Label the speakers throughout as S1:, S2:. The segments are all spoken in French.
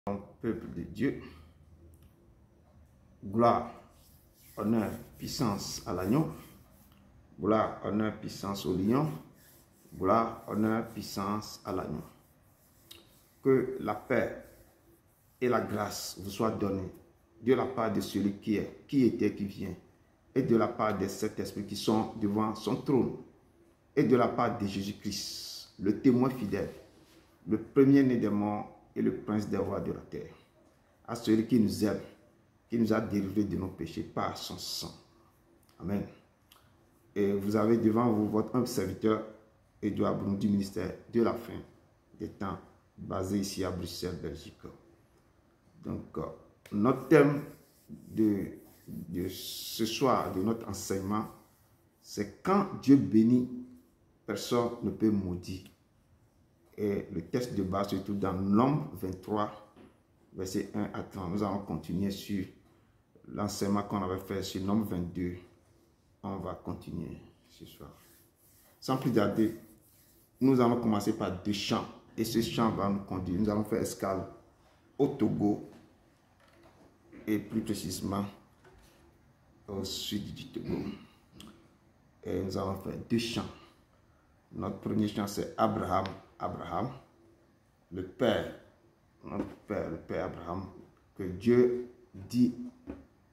S1: Peuple de Dieu, gloire, honneur, puissance à l'agneau, gloire, honneur, puissance au lion, gloire, honneur, puissance à l'agneau. Que la paix et la grâce vous soient données de la part de celui qui est, qui était, qui vient, et de la part des sept esprits qui sont devant son trône, et de la part de Jésus-Christ, le témoin fidèle, le premier-né des morts et le prince des rois de la terre, à celui qui nous aime, qui nous a délivrés de nos péchés par son sang. Amen. Et vous avez devant vous votre humble serviteur, Edouard Bruno, du ministère de la fin des temps, basé ici à Bruxelles, Belgique. Donc, notre thème de ce soir, de notre enseignement, c'est quand Dieu bénit, personne ne peut maudire. Et le texte de base se trouve dans Nombre 23, verset 1 à 30. Nous allons continuer sur l'enseignement qu'on avait fait sur Nombre 22. On va continuer ce soir. Sans plus tarder, nous allons commencer par deux chants. Et ce chant va nous conduire. Nous allons faire escale au Togo et plus précisément au sud du Togo. Et nous allons faire deux chants. Notre premier chant, c'est Abraham. Abraham, le Père, notre Père, le Père Abraham, que Dieu dit,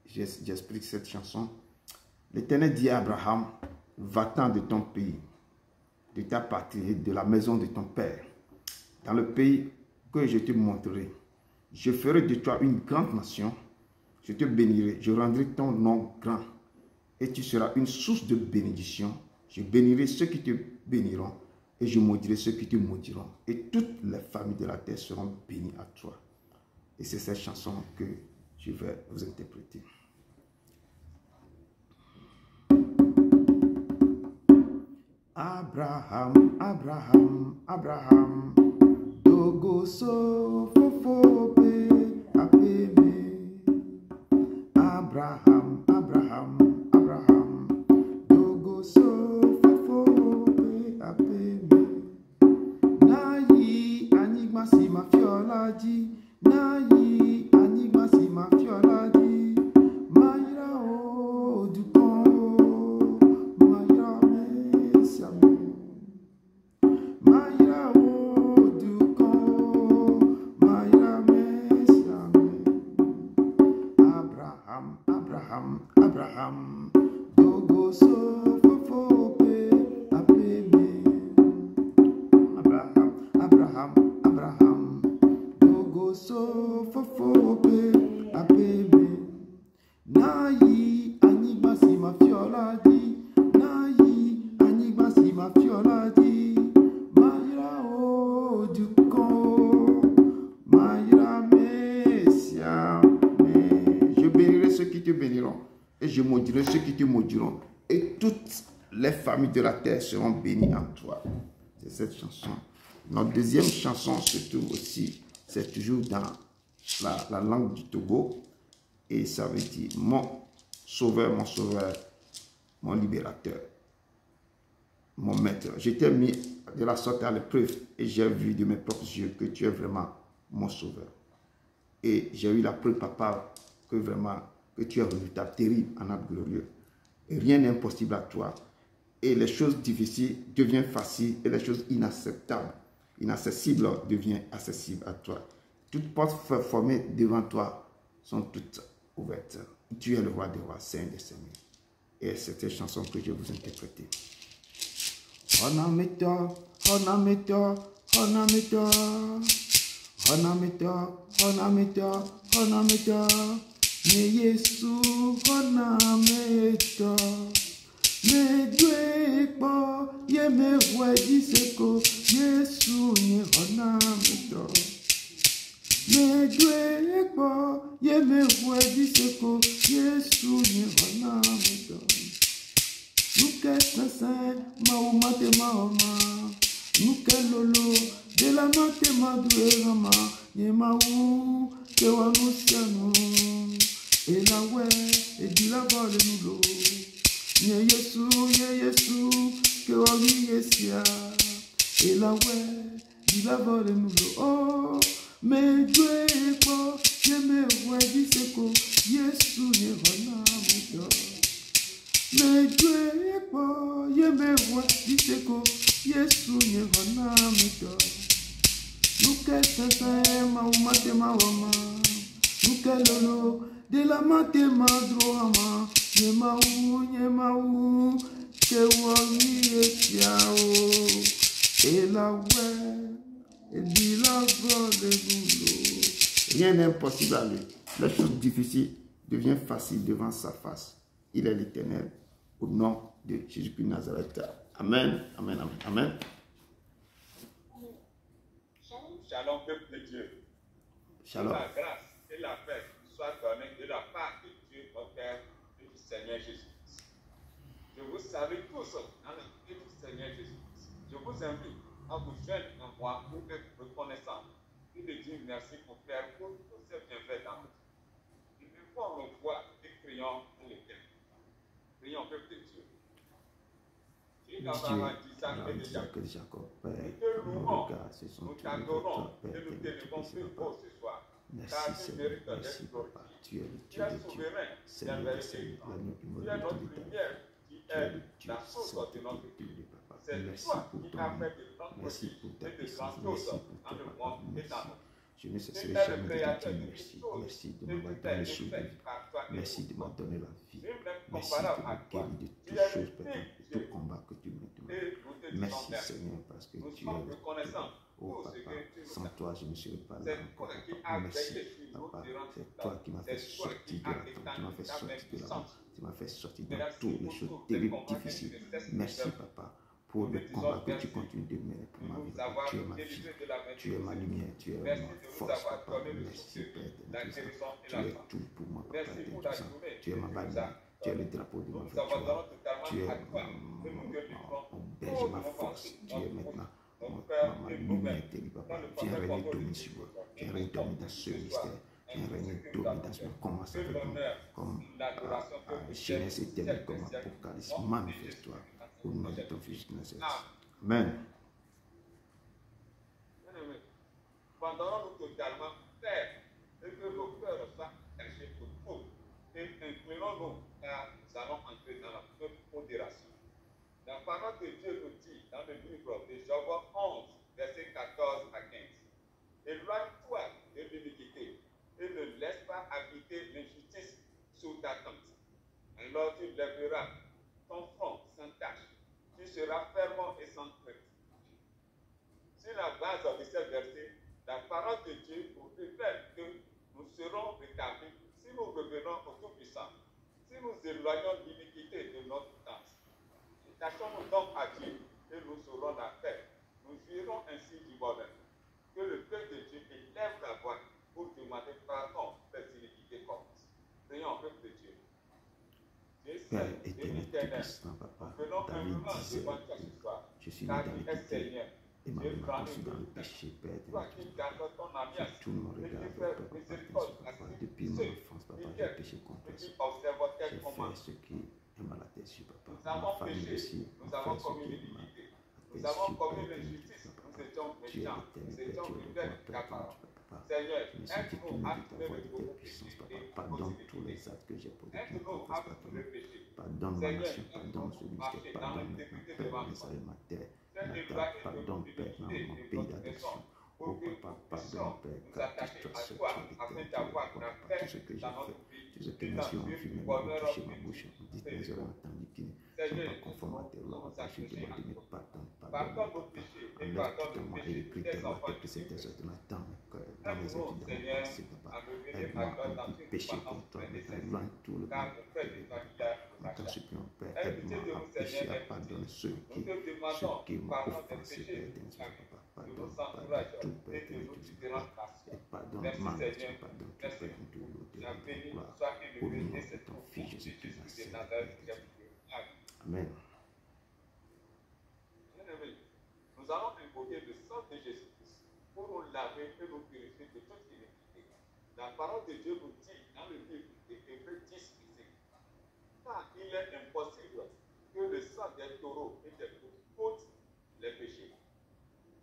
S1: j'explique cette chanson. L'Éternel dit à Abraham, va-t'en de ton pays, de ta patrie, de la maison de ton Père, dans le pays que je te montrerai. Je ferai de toi une grande nation, je te bénirai, je rendrai ton nom grand, et tu seras une source de bénédiction. Je bénirai ceux qui te béniront, et je maudirai ceux qui te maudiront. Et toutes les familles de la terre seront bénies à toi. Et c'est cette chanson que je vais vous interpréter. Abraham, Abraham, Abraham, Dogoso, Fofope, Apeme. Abraham, Abraham, Abraham, Dogoso, Fofope, Apeme. Nayi, Anigma si ma fiolaji, Nayi, Anigma si ma fiolaji, Mayra o Dupont, Mayra Messiame, Mayra o Dupont, Mayra Messiame. Abraham, Abraham, Abraham, Dogoso, Fofope, Apeme. Abraham, Abraham, Abraham, Dogoso, Fofope, Apeme. Nayi, Anigba si ma fiolaji, Nayi, Anigba si ma fiolaji, Mayra o Dukon, Mayra Messiame. Je bénirai ceux qui te béniront, et je maudirai ceux qui te maudiront, et toutes les familles de la terre seront bénies en toi. C'est cette chanson. Notre deuxième chanson se trouve aussi, c'est toujours dans la langue du Togo, et ça veut dire mon sauveur, mon libérateur, mon maître. J'étais mis de la sorte à l'épreuve, et j'ai vu de mes propres yeux que tu es vraiment mon sauveur. Et j'ai eu la preuve, papa, que vraiment, que tu es redoutable, terrible, en âme glorieux. Et rien n'est impossible à toi. Et les choses difficiles deviennent faciles, et les choses inacceptables, inaccessibles deviennent accessibles à toi. Toutes portes formées devant toi sont toutes ouvertes. Tu es le roi des rois, saint des seigneurs. Et c'est cette chanson que je vais vous interpréter. Honamito, honamito, honamito, honamito, honamito, honamito, me Yesu honamito. Me dwepo ye me wedi seko Yesu ni honamito. Me dwepo ye me wedi seko Yesu ni honamito. Nuke sese mauma te maoma, nuke lolo de la mate madue rama, ye mau te wanusiano, e la we e di la vole nulo. Ye Yesu, que ogi yesia, et la ouais, di la vole nulo. Oh, Me dwe po ye me wadi seko Yesu ye hona me do. Me dwe po ye me wadi seko Yesu ye hona me do. Nuke tete ma umate ma wama. Nuke lolo de la mate ma droama. Ye ma u ke wami e tiao. Et la ouais. Et dit la voix de boulot. Rien n'est impossible à lui. Les choses difficiles deviennent faciles devant sa face. Il est l'Éternel. Au nom de Jésus-Christ de Nazareth. Amen. Amen. Amen. Amen.
S2: Shalom, peuple de Dieu.
S1: Shalom.
S2: Que la grâce et la paix soient données de la part de Dieu, notre Père et du Seigneur Jésus-Christ. Je vous salue tous dans le nom du Seigneur Jésus-Christ. Je vous invite à vous joindre en moi pour être reconnaissant et de dire merci mon Père pour tous ces bienfaits dans notre vie. Élevons nos voix et crions pour l'Éternel. Prions, peuple de Dieu. Dieu d'Abraham, d'Isaac et de Jacob, nous te louons, nous t'adorons et nous t'élevons plus haut ce soir. Car tu mérites d'être glorifié. Tu es souverain, merveilleux. Tu es notre lumière qui est la source de notre vie. C'est toi qui as fait de grandes prodiges et de grandes choses dans le monde et dans notre vie.
S1: Je ne cesserai jamais de te dire merci. Merci de m'avoir donné le souvenir. Merci de m'avoir donné la vie. Merci de me guérir de toutes choses, Père, de tout combat que tu me donnes. Merci, Seigneur, parce que tu es là. Oh, Papa, sans toi, je ne serais pas là encore. Merci, Papa. C'est toi qui m'as fait sortir de la tombe. Tu m'as fait sortir de la mort. Tu m'as fait sortir de toutes les choses terribles, difficiles. Merci, Papa, pour le combat que tu continues de mener pour ma vie. Tu es ma vie, tu es ma lumière, tu es ma force, Papa. Merci, Père de tout. Tu es tout pour moi, Papa de tout ça. Tu es ma bannière, tu es le drapeau de ma victoire. Tu es mon berger, ma force. Tu es maintenant ma lumière, Papa. Viens régner, dominer sur moi. Viens régner, dominer dans ce mystère. Viens régner, dominer dans ce monde. Commence avec nous, comme Genèse éternelle, comme Apocalypse. Manifeste-toi. Au nom de ton Fils Nazareth. Amen.
S2: Abandonnons-nous totalement, Père, et que nos cœurs soient cachés pour tout. Et inclinons-nous, car nous allons entrer dans notre modération. La parole de Dieu nous dit dans le livre de Job 11, versets 14 à 15. Éloigne-toi de l'iniquité et ne laisse pas habiter l'injustice sous ta tente. Alors tu lèveras ton front sans tache. Tu seras ferme et sans crainte. Sur la base de ce verset, la parole de Dieu nous révèle que nous serons rétablis si nous revenons au Tout-Puissant, si nous éloignons l'iniquité de notre tente. Attachons-nous donc à Dieu et nous aurons la paix. Nous jouirons ainsi du bonheur. Que le peuple de Dieu élève la voix pour demander pardon des iniquités commises. Prions au peuple de Dieu.
S1: Père éternel, tout-puissant, Papa, David disait, je suis né dans l'iniquité et ma mère aussi dans le péché, Père éternel. Tout mon regard, Papa, depuis mon enfance, Papa, j'ai péché contre toi. J'ai fait ce qui est mal à tes yeux, Papa. Ma famille aussi, a fait ce qui est mal à tes yeux, Papa. Tu es l'éternel, Père, tu es le roi, Père, Papa. Je me suis détourné de ta voix, de tes puissances, Papa. Pardonne tous les actes que j'ai posés qui ne confessent pas ton nom. Pardonne ma nation, pardonne ce ministère, pardonne maintenant, Père, mes salés, ma terre, pardonne, Père, mon pays d'adoption. Oh, Papa, pardonne, Père, car toute toi seul, tu es l'éternel, Papa, tout ce que j'ai fait, tout ce que mes yeux ont vu, mes mains ont touché, ma bouche ont dit, mes oreilles ont entendu, qui ne sont pas conformes à tes lois, je demande de me pardonner, pardonne, Papa. Enlève totalement et écris tes lois, tes préceptes, tes ordonnances dans mes cœurs, dans mes études, dans mes pensées, Papa. Aide-moi à ne plus pécher contre toi, mais éloigne tout le mal, Papa. Nous t'en supplions, Père, aide-moi à pécher, à pardonner ceux qui m'ont offensé, Père éternel, Papa. Pardonne, pardonne tout, Père éternel, et pardonne ma nation, pardonne tout, Père éternel, tout l'auteur de ta gloire, au nom de ton Fils Jésus-Christ. Amen.
S2: Nous allons invoquer le sang de Jésus-Christ pour nous laver et nous purifier de toute iniquité. La parole de Dieu nous dit dans le livre d'Hébreux 10, car il est impossible que le sang des taureaux et des boucs ôte les péchés.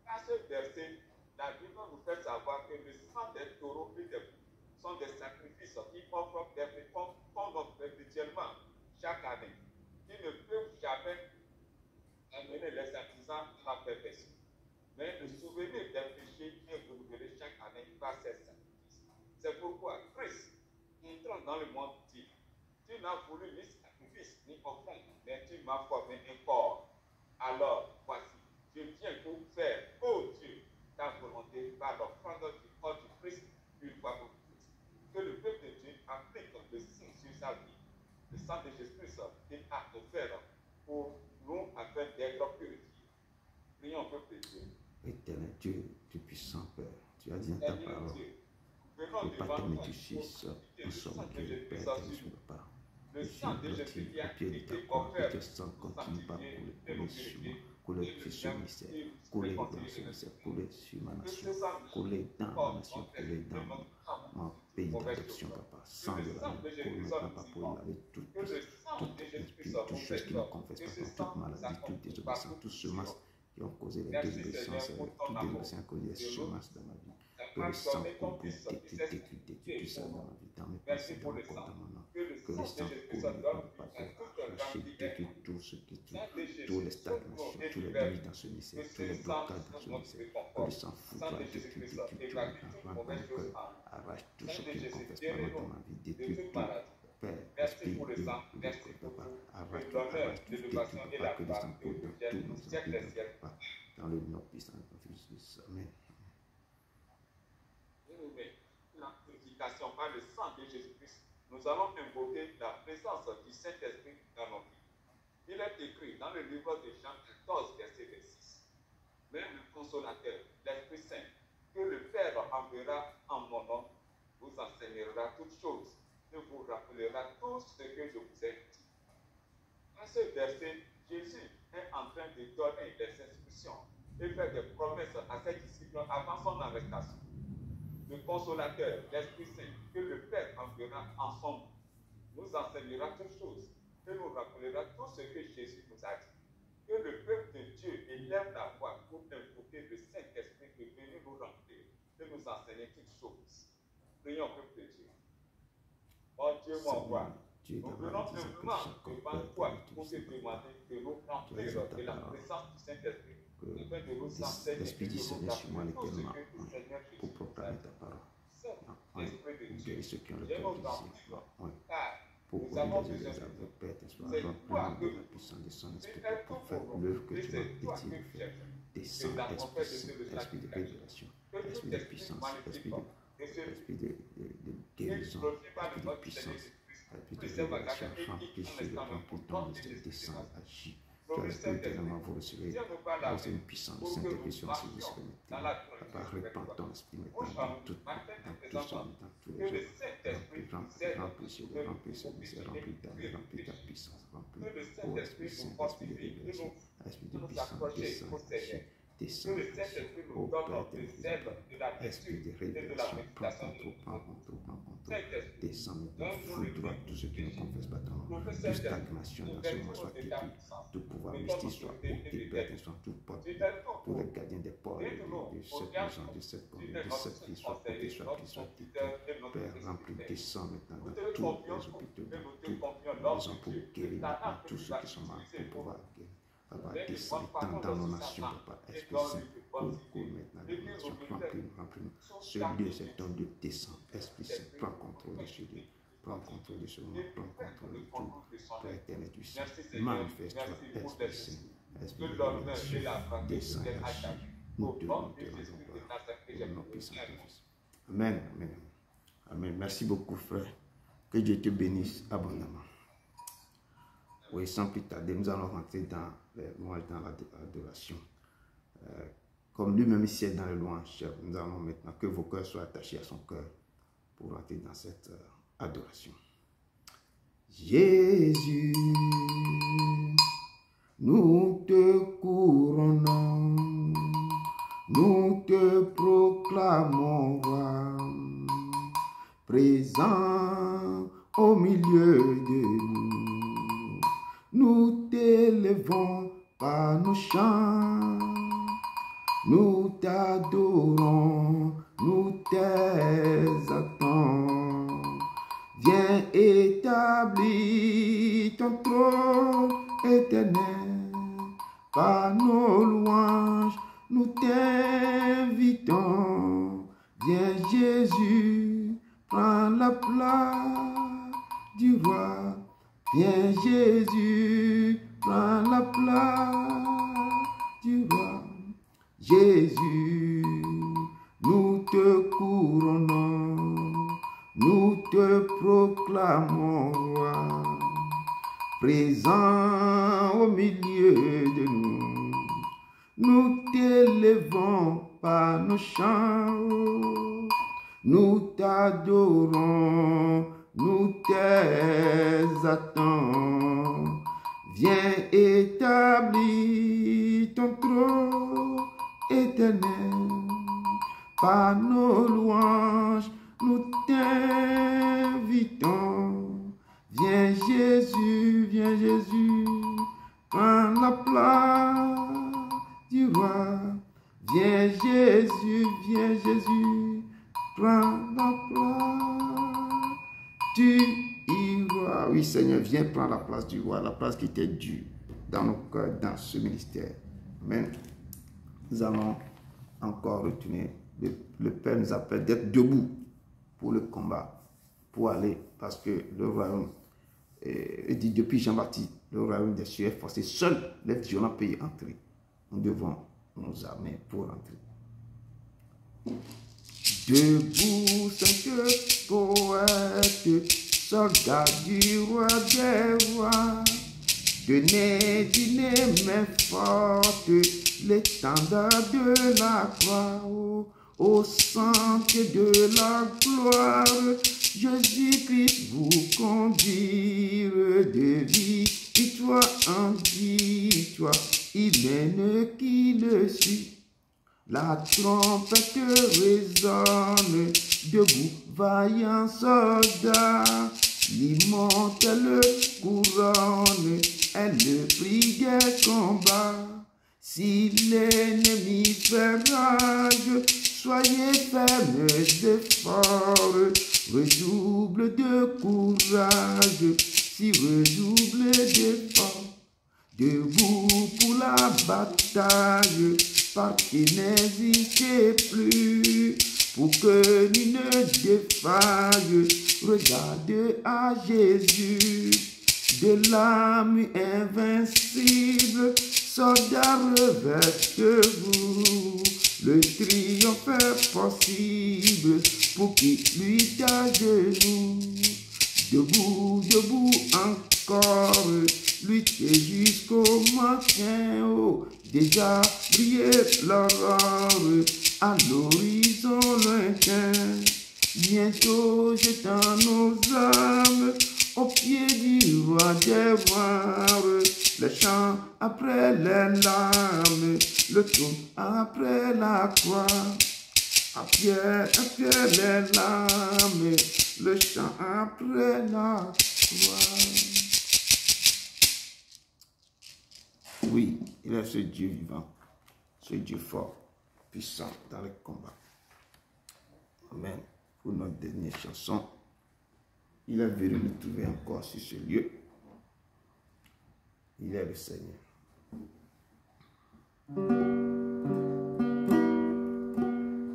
S2: À ce verset, la la Bible nous fait savoir que le sang des taureaux et des boucs sont des sacrifices qui offrent qu'on offre rituellement chaque année, qui ne peuvent jamais amener les artisans à la perfection. Mais le souvenir des péchés qui est renouvelé chaque année par ces sacrifices. C'est pourquoi Christ, entrant dans le monde, dit, tu n'as voulu ni sacrifice ni offrande, mais tu m'as formé un corps. Alors, voici, je viens pour faire, ô Dieu, ta volonté par l'offrande du corps du Christ une fois pour toutes. Que le peuple de Dieu applique le sang sur sa vie, le sang de Jésus-Christ qu'il a offert pour nous afin d'être purifiés. Prions, peuple de Dieu.
S1: Éternel Dieu, tu puissant Père, tu as dit dans ta parole, le patron du Fils, nous sommes Dieu, Père, éternel Papa. Je suis blotti au pied de ta croix, que tes sang continue par couler sur moi, couler sur ce mystère, couler dans ce mystère, couler sur ma nation, couler dans ma nation, couler dans mon pays d'adoption, Papa. Sang de la coule, Papa, pour laver toute chose qui nous confesse, Papa, toute maladie, toute désobéissance, tout semence qui ont causé les désobéissances, toute désobéissance a causé les semences dans ma vie. Que le sang coule, détruit tout ça dans ma vie, dans mes pensées, dans mon corps, dans mon âme. Que le sang coule, Papa, arracher, détruire tout ce qui est, tous les stagnations, tous les limites dans ce mystère, tous les blocages dans ce mystère. Que le sang foudroie, détruit tout, rentre mon cœur, arrache tout ce qui ne confesse pas dans ma vie, détruit tout. Père, esprit, Papa, arrache tout, détruit, Papa, que le sang coule dans tous nos vies, Papa, dans le nom puissant de ton Fils Jésus. Amen.
S2: La purification par le sang de Jésus-Christ, nous allons invoquer la présence du Saint-Esprit dans nos vies. Il est écrit dans le livre de Jean 14, verset 26. Même le consolateur, l'Esprit Saint, que le Père enverra en mon nom, vous enseignera toutes choses et vous rappellera tout ce que je vous ai dit. Dans ce verset, Jésus est en train de donner des instructions et faire des promesses à ses disciples avant son arrestation. Le consolateur, l'Esprit Saint, que le Père enverra en son nom, nous enseignera toutes choses et nous rappellera tout ce que Jésus nous a dit. Que le peuple de Dieu élève la voix pour invoquer le Saint-Esprit qui est venu nous remplir et nous enseigner toutes choses. Prions, peuple de Dieu. Mon Dieu, mon roi, nous venons simplement devant toi pour te demander de nous remplir de la présence du Saint-Esprit.
S1: L'Esprit du Seigneur sur moi lesquels pour proclamer ta parole. Pour guérir ceux qui ont le cœur brisé. Pour organiser les œuvres, Père, remplis-nous de la puissance de son esprit pour faire l'œuvre que tu m'as dédiée de faire. Descends, Esprit Saint, Esprit de révélation, Esprit de puissance, Esprit de guérison, Esprit de puissance, Esprit de révélation, remplis ton ministère, descends, agis. Tu as esprit éternellement, vous recevrez une puissance de Saint-Esprit sur la service maintenant. Papa, répands ton esprit maintenant dans tout ça, dans tous les jours. Remplis ce mystère, remplis ta puissance, remplis, ô Esprit Saint, Esprit de révélation, Esprit de puissance, descends, ô Père de Esprit de révélation, prends contrôle, descends maintenant, foudroie tout ce qui ne confesse pas ton nom, toute stagnation dans ce monde soit détruite, tout pouvoir mystique soit ôté, Père, soit toute porte, tous les gardiens des portes de cette maison, de cette commune, de cette vie soit ôté, soit détruit, Père, remplis, descends maintenant dans tous les hôpitaux, dans toutes les maisons pour guérir maintenant tous ceux qui sont malades, pour pouvoir guérir. Papa, descends dans nos nations, Papa, Esprit Saint, coule maintenant dans nos nations, remplis-nous. Ce Dieu, c'est ton Dieu, descends, Esprit Saint, prends contrôle de ce Dieu, prends contrôle de ce monde, prends contrôle de tout, Père éternel du ciel, manifeste-toi, Esprit Saint, Esprit de révélation, descends et agis, nous te rendons gloire, au nom puissant de Fils. Amen, amen, amen. Merci beaucoup, frère, que Dieu te bénisse abondamment. Oui, sans plus tarder, nous allons rentrer dans les louanges, dans l'adoration. Comme lui-même ici est dans les louanges, nous allons maintenant que vos cœurs soient attachés à son cœur pour rentrer dans cette adoration. Jésus, nous te couronnons, nous te proclamons roi, présent au milieu de nous. Nous t'élevons par nos chants, nous t'adorons, nous t'exaltons. Viens établir ton trône éternel. Par nos louanges, nous t'invitons. Viens Jésus, prends la place du roi. Viens Jésus, prends la place du roi. Jésus, nous te couronnons, nous te proclamons roi, présent au milieu de nous. Nous t'élevons par nos chants, nous t'adorons, nous t'exaltons. Viens établir ton trône éternel. Par nos louanges, nous t'invitons. Viens Jésus, prends la place du roi. Viens Jésus, prends la place du roi. Oui Seigneur, viens prendre la place du roi, la place qui t'est due dans nos cœurs, dans ce ministère. Amen. Nous allons encore retourner. Le Père nous appelle d'être debout pour le combat, pour aller, parce que le royaume, il dit depuis Jean-Baptiste, le royaume des cieux est forcé. Seuls les violents peuvent y entrer. Nous devons nous armer pour entrer. Debout, cinq poètes, soldats du roi des rois, donnez d'une main forte l'étendard de la croix. Au centre de la gloire, Jésus-Christ vous conduire de victoire en victoire. Il mène qui le suit. La trompette résonne, debout, vaillant soldat. L'immortelle couronne est le prix des combats. Si l'ennemi fait rage, soyez fermes et forts, redouble de courage, si redouble d'efforts. Debout pour la bataille, partez, n'hésitez plus, pour que nul ne défaille. Regardez à Jésus, de l'âme invincible, soldats, revêtez-vous, le triomphe est possible pour qui lutte à genoux. Debout, debout encore, luttez jusqu'au matin, oh, déjà brillait l'aurore à l'horizon lointain. Bientôt jetant nos âmes au pied du roi des rois, le chant après les larmes, le trône après la croix. Après les larmes, le chant après la croix. Oui, il est ce Dieu vivant, ce Dieu fort, puissant dans les combats. Amen. Pour notre dernière chanson, il est venu nous trouver encore sur ce lieu. Il est le Seigneur.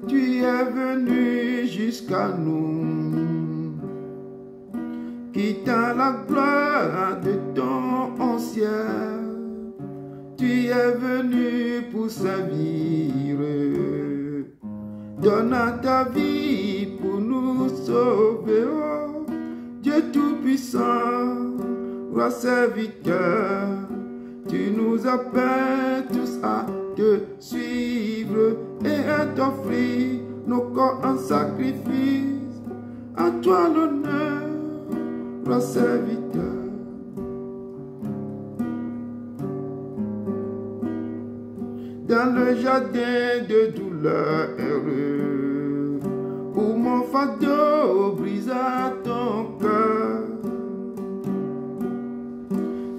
S1: Tu es venu jusqu'à nous, quittant la gloire de ton ciel. Tu es venu pour servir, donnant ta vie pour nous sauver. Oh, Dieu Tout-Puissant, roi serviteur, tu nous appelles tous à te suivre et à t'offrir nos corps en sacrifice. À toi l'honneur, roi serviteur. Dans le jardin de douleur heureux, où mon fardeau brisa ton cœur,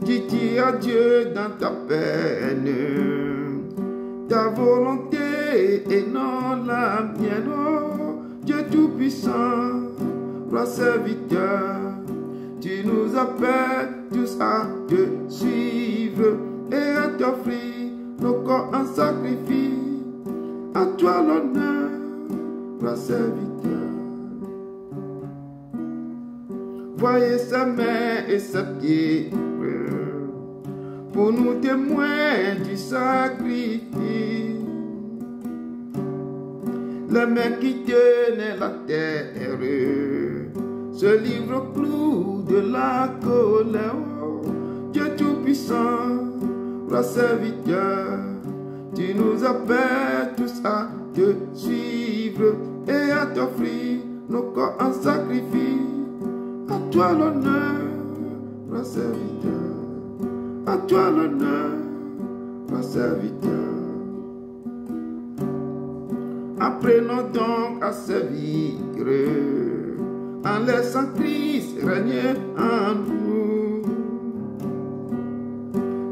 S1: dis-tu à Dieu dans ta peine, ta volonté volonté et non la mienne. Oh, Dieu Tout-Puissant, roi serviteur, tu nous appelles tous à te suivre et à t'offrir nos corps en sacrifice. À toi l'honneur, roi serviteur. Voyez sa main et sa pied pour nous témoins du sacrifice. La main qui tenait la terre se livre au clou de la colère. Oh, Dieu Tout-Puissant, roi serviteur, tu nous appelles tous à te suivre et à t'offrir nos corps en sacrifice. À toi l'honneur, roi serviteur. À toi l'honneur, roi serviteur. Apprenons donc à servir en laissant Christ régner en nous.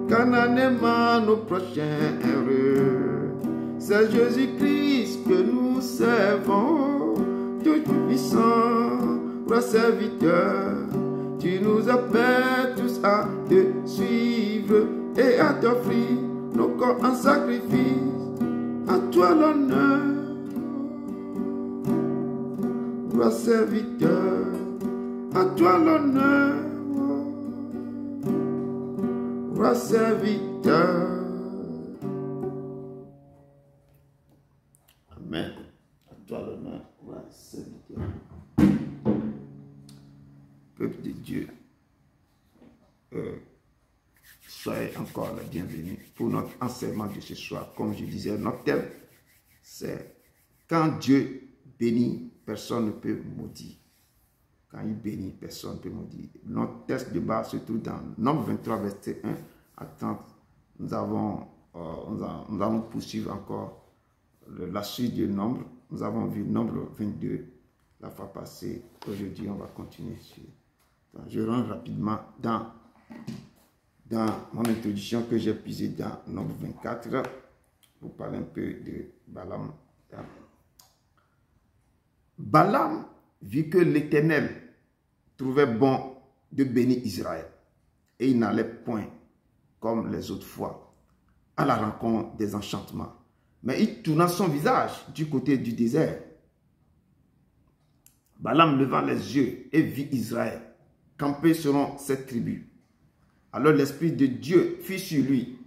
S1: Car n'aimons nos prochains heureux, c'est Jésus-Christ que nous servons. Dieu Tout-Puissant, roi serviteur, tu nous appelles tous à te suivre et à t'offrir nos corps en sacrifice. À toi l'honneur, roi serviteur. À toi l'honneur, roi serviteur. Amen. À toi l'honneur, roi serviteur. Peuple de Dieu, soyez encore les bienvenus pour notre enseignement de ce soir. Comme je disais, notre thème, c'est quand Dieu bénit, personne ne peut maudire. Quand il bénit, personne ne peut maudire. Notre texte de base se trouve dans Nombre 23, verset 1 à 30. Nous allons poursuivre encore la suite du Nombre. Nous avons vu Nombre 22 la fois passée. Aujourd'hui, on va continuer sur... Je rentre rapidement dans mon introduction que j'ai puisée dans Nombre 24 pour parler un peu de Balaam. Balaam vit que l'Éternel trouvait bon de bénir Israël et il n'allait point, comme les autres fois, à la rencontre des enchantements. Mais il tourna son visage du côté du désert. Balaam leva les yeux et vit Israël camper selon cette tribu. Alors l'Esprit de Dieu fut sur lui.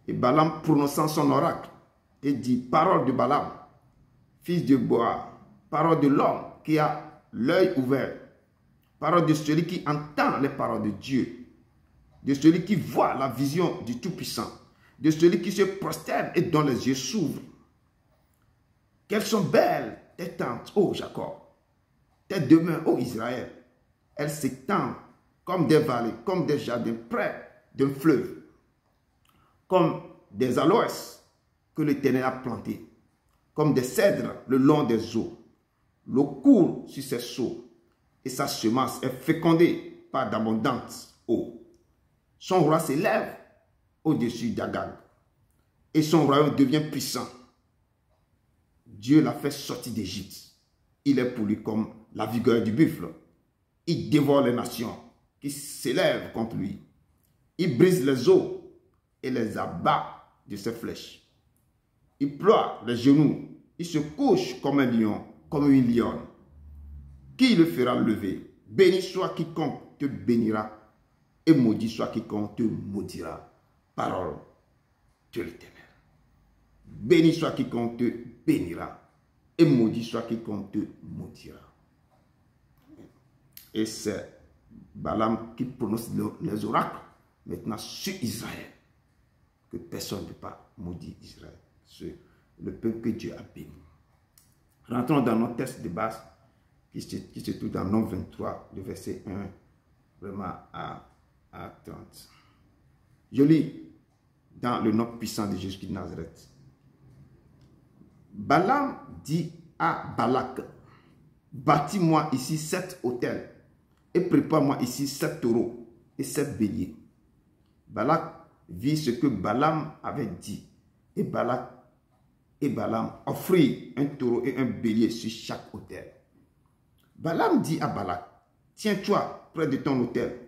S1: Et Balaam prononçant son oracle et dit, parole de Balaam, fils de Boaz, parole de l'homme qui a l'œil ouvert, parole de celui qui entend les paroles de Dieu, de celui qui voit la vision du Tout-Puissant, de celui qui se prosterne et dont les yeux s'ouvrent. Quelles sont belles tes tentes, ô Jacob, tes demeures, ô Israël. Elles s'étendent comme des vallées, comme des jardins près d'un fleuve, comme des aloès que l'Éternel a plantés, comme des cèdres le long des eaux. L'eau coule sur ses seaux et sa semence est fécondée par d'abondantes eaux. Son roi s'élève au-dessus d'Agag et son royaume devient puissant. Dieu l'a fait sortir d'Égypte. Il est pour lui comme la vigueur du buffle. Il dévore les nations qui s'élèvent contre lui. Il brise les eaux et les abat de ses flèches. Il ploie les genoux. Il se couche comme un lion, comme une lionne. Qui le fera lever? Béni soit quiconque te bénira et maudit soit quiconque te maudira. Parole de l'Éternel. Béni soit quiconque te bénira et maudit soit quiconque te maudira. Et c'est Balaam qui prononce les oracles maintenant sur Israël. Que personne ne peut pas maudire Israël. C'est le peuple que Dieu a béni. Rentrons dans notre texte de base qui se trouve dans Nombre 23, le verset 1 vraiment à 30. Je lis dans le nom puissant de Jésus de Nazareth. Balaam dit à Balak, bâtis-moi ici 7 autels et prépare-moi ici 7 taureaux et 7 béliers. Balak vit ce que Balaam avait dit et Balak et Balaam offrirent un taureau et un bélier sur chaque autel. Balaam dit à Balak, tiens-toi près de ton autel,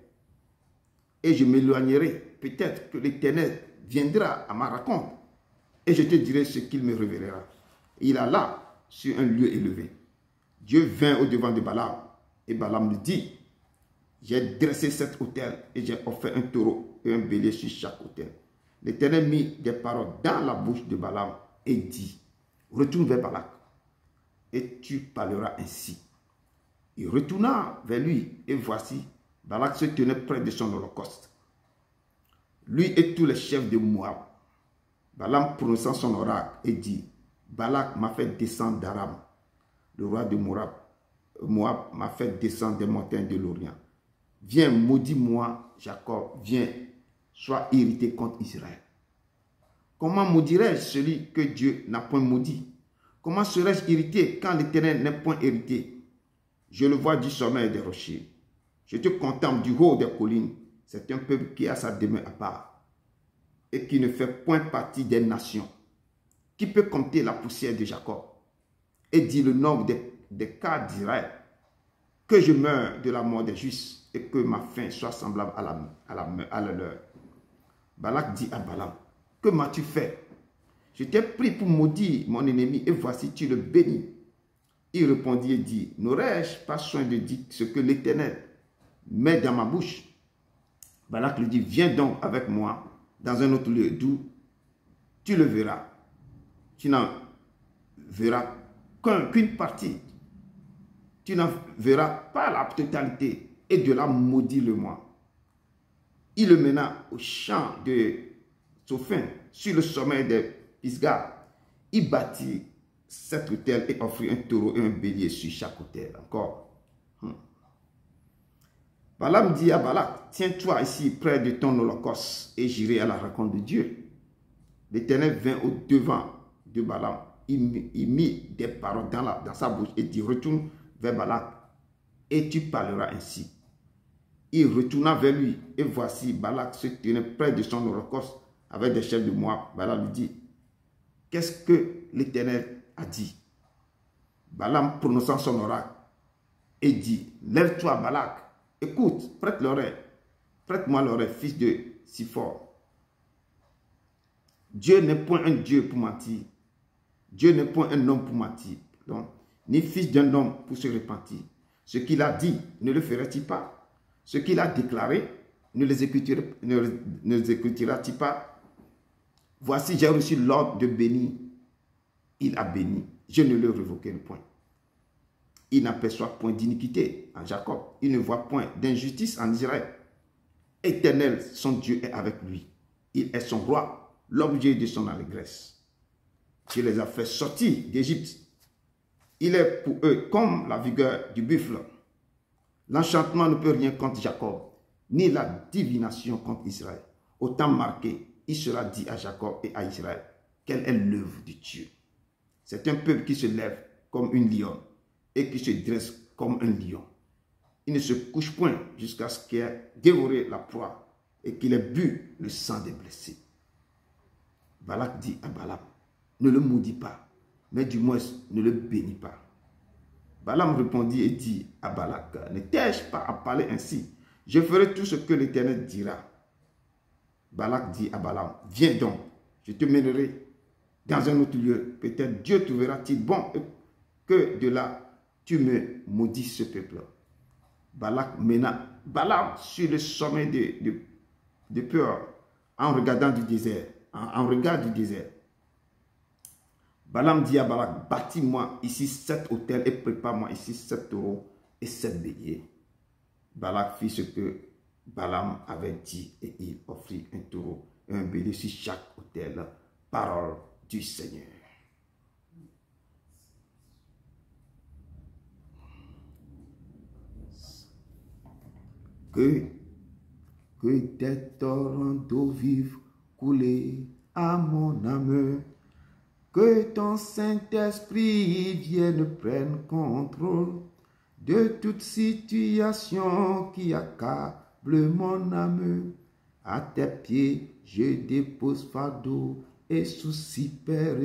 S1: et je m'éloignerai. Peut-être que l'Éternel viendra à ma rencontre, et je te dirai ce qu'il me révélera. Il alla sur un lieu élevé. Dieu vint au-devant de Balaam, et Balaam lui dit, j'ai dressé cet autel, et j'ai offert un taureau et un bélier sur chaque autel. L'Éternel mit des paroles dans la bouche de Balaam, et dit, retourne vers Balak, et tu parleras ainsi. Il retourna vers lui, et voici, Balak se tenait près de son holocauste. Lui et tous les chefs de Moab. Balaam prononça son oracle et dit, Balak m'a fait descendre d'Aram. Le roi de Moab m'a fait descendre des montagnes de l'Orient. Viens, maudis-moi, Jacob, viens, sois irrité contre Israël. Comment maudirais-je celui que Dieu n'a point maudit? Comment serais-je irrité quand l'Éternel n'est point irrité? Je le vois du sommet des rochers. Je te contemple du haut des collines. C'est un peuple qui a sa demeure à part et qui ne fait point partie des nations. Qui peut compter la poussière de Jacob et dire le nombre des cas d'Israël? Que je meure de la mort des Justes et que ma fin soit semblable à la leur. Balak dit à Balaam, que m'as-tu fait? Je t'ai pris pour maudire mon ennemi et voici tu le bénis. Il répondit et dit, n'aurais-je pas soin de dire ce que l'Éternel met dans ma bouche? Balak lui dit, viens donc avec moi dans un autre lieu d'où tu le verras. Tu n'en verras qu'une partie. Tu n'en verras pas la totalité et de là maudis-le-moi. Il le mena au champ de Sophin sur le sommet des Pisgah. Il bâtit 7 autels et offrit un taureau et un bélier sur chaque autel. Encore. Balaam dit à Balak, tiens-toi ici près de ton holocauste et j'irai à la rencontre de Dieu. L'Éternel vint au-devant de Balaam. Il mit des paroles dans sa bouche et dit, retourne vers Balak et tu parleras ainsi. Il retourna vers lui et voici Balak se tenait près de son holocauste avec des chefs de Moab. Balaam lui dit, qu'est-ce que l'Éternel a dit? Balaam prononça son oracle et dit, lève-toi Balak, écoute, prête-moi l'oreille, fils de Siphor. Dieu n'est point un Dieu pour mentir. Dieu n'est point un homme pour mentir. Donc, ni fils d'un homme pour se repentir. Ce qu'il a dit, ne le ferait-il pas? Ce qu'il a déclaré, ne l'exécutera-t-il pas? Voici, j'ai reçu l'ordre de bénir. Il a béni. Je ne le révoquerai point. Il n'aperçoit point d'iniquité en Jacob. Il ne voit point d'injustice en Israël. Éternel, son Dieu est avec lui. Il est son roi, l'objet de son allégresse. Je les ai fait sortir d'Égypte. Il est pour eux comme la vigueur du buffle. L'enchantement ne peut rien contre Jacob, ni la divination contre Israël. Au temps marqué, il sera dit à Jacob et à Israël, quelle est l'œuvre de Dieu. C'est un peuple qui se lève comme une lionne et qui se dresse comme un lion. Il ne se couche point jusqu'à ce qu'il ait dévoré la proie et qu'il ait bu le sang des blessés. Balak dit à Balaam, ne le maudis pas, mais du moins ne le bénis pas. Balaam répondit et dit à Balak, ne t'ai-je pas à parler ainsi? Je ferai tout ce que l'Éternel dira. Balak dit à Balaam, viens donc, je te mènerai dans un autre lieu. Peut-être Dieu trouvera-t-il bon que de là tu me maudis ce peuple. Balak mena Balaam sur le sommet de Peur en regardant du désert, en regard du désert. Balaam dit à Balak, bâtis-moi ici 7 autels et prépare-moi ici 7 taureaux et 7 béliers. Balak fit ce que Balaam avait dit et il offrit un taureau et un bélier sur chaque autel. Parole du Seigneur. Que des torrents d'eau vive coulent à mon âme. Que ton Saint-Esprit vienne prendre contrôle de toute situation qui accable mon âme. À tes pieds, je dépose fardeau et soucis père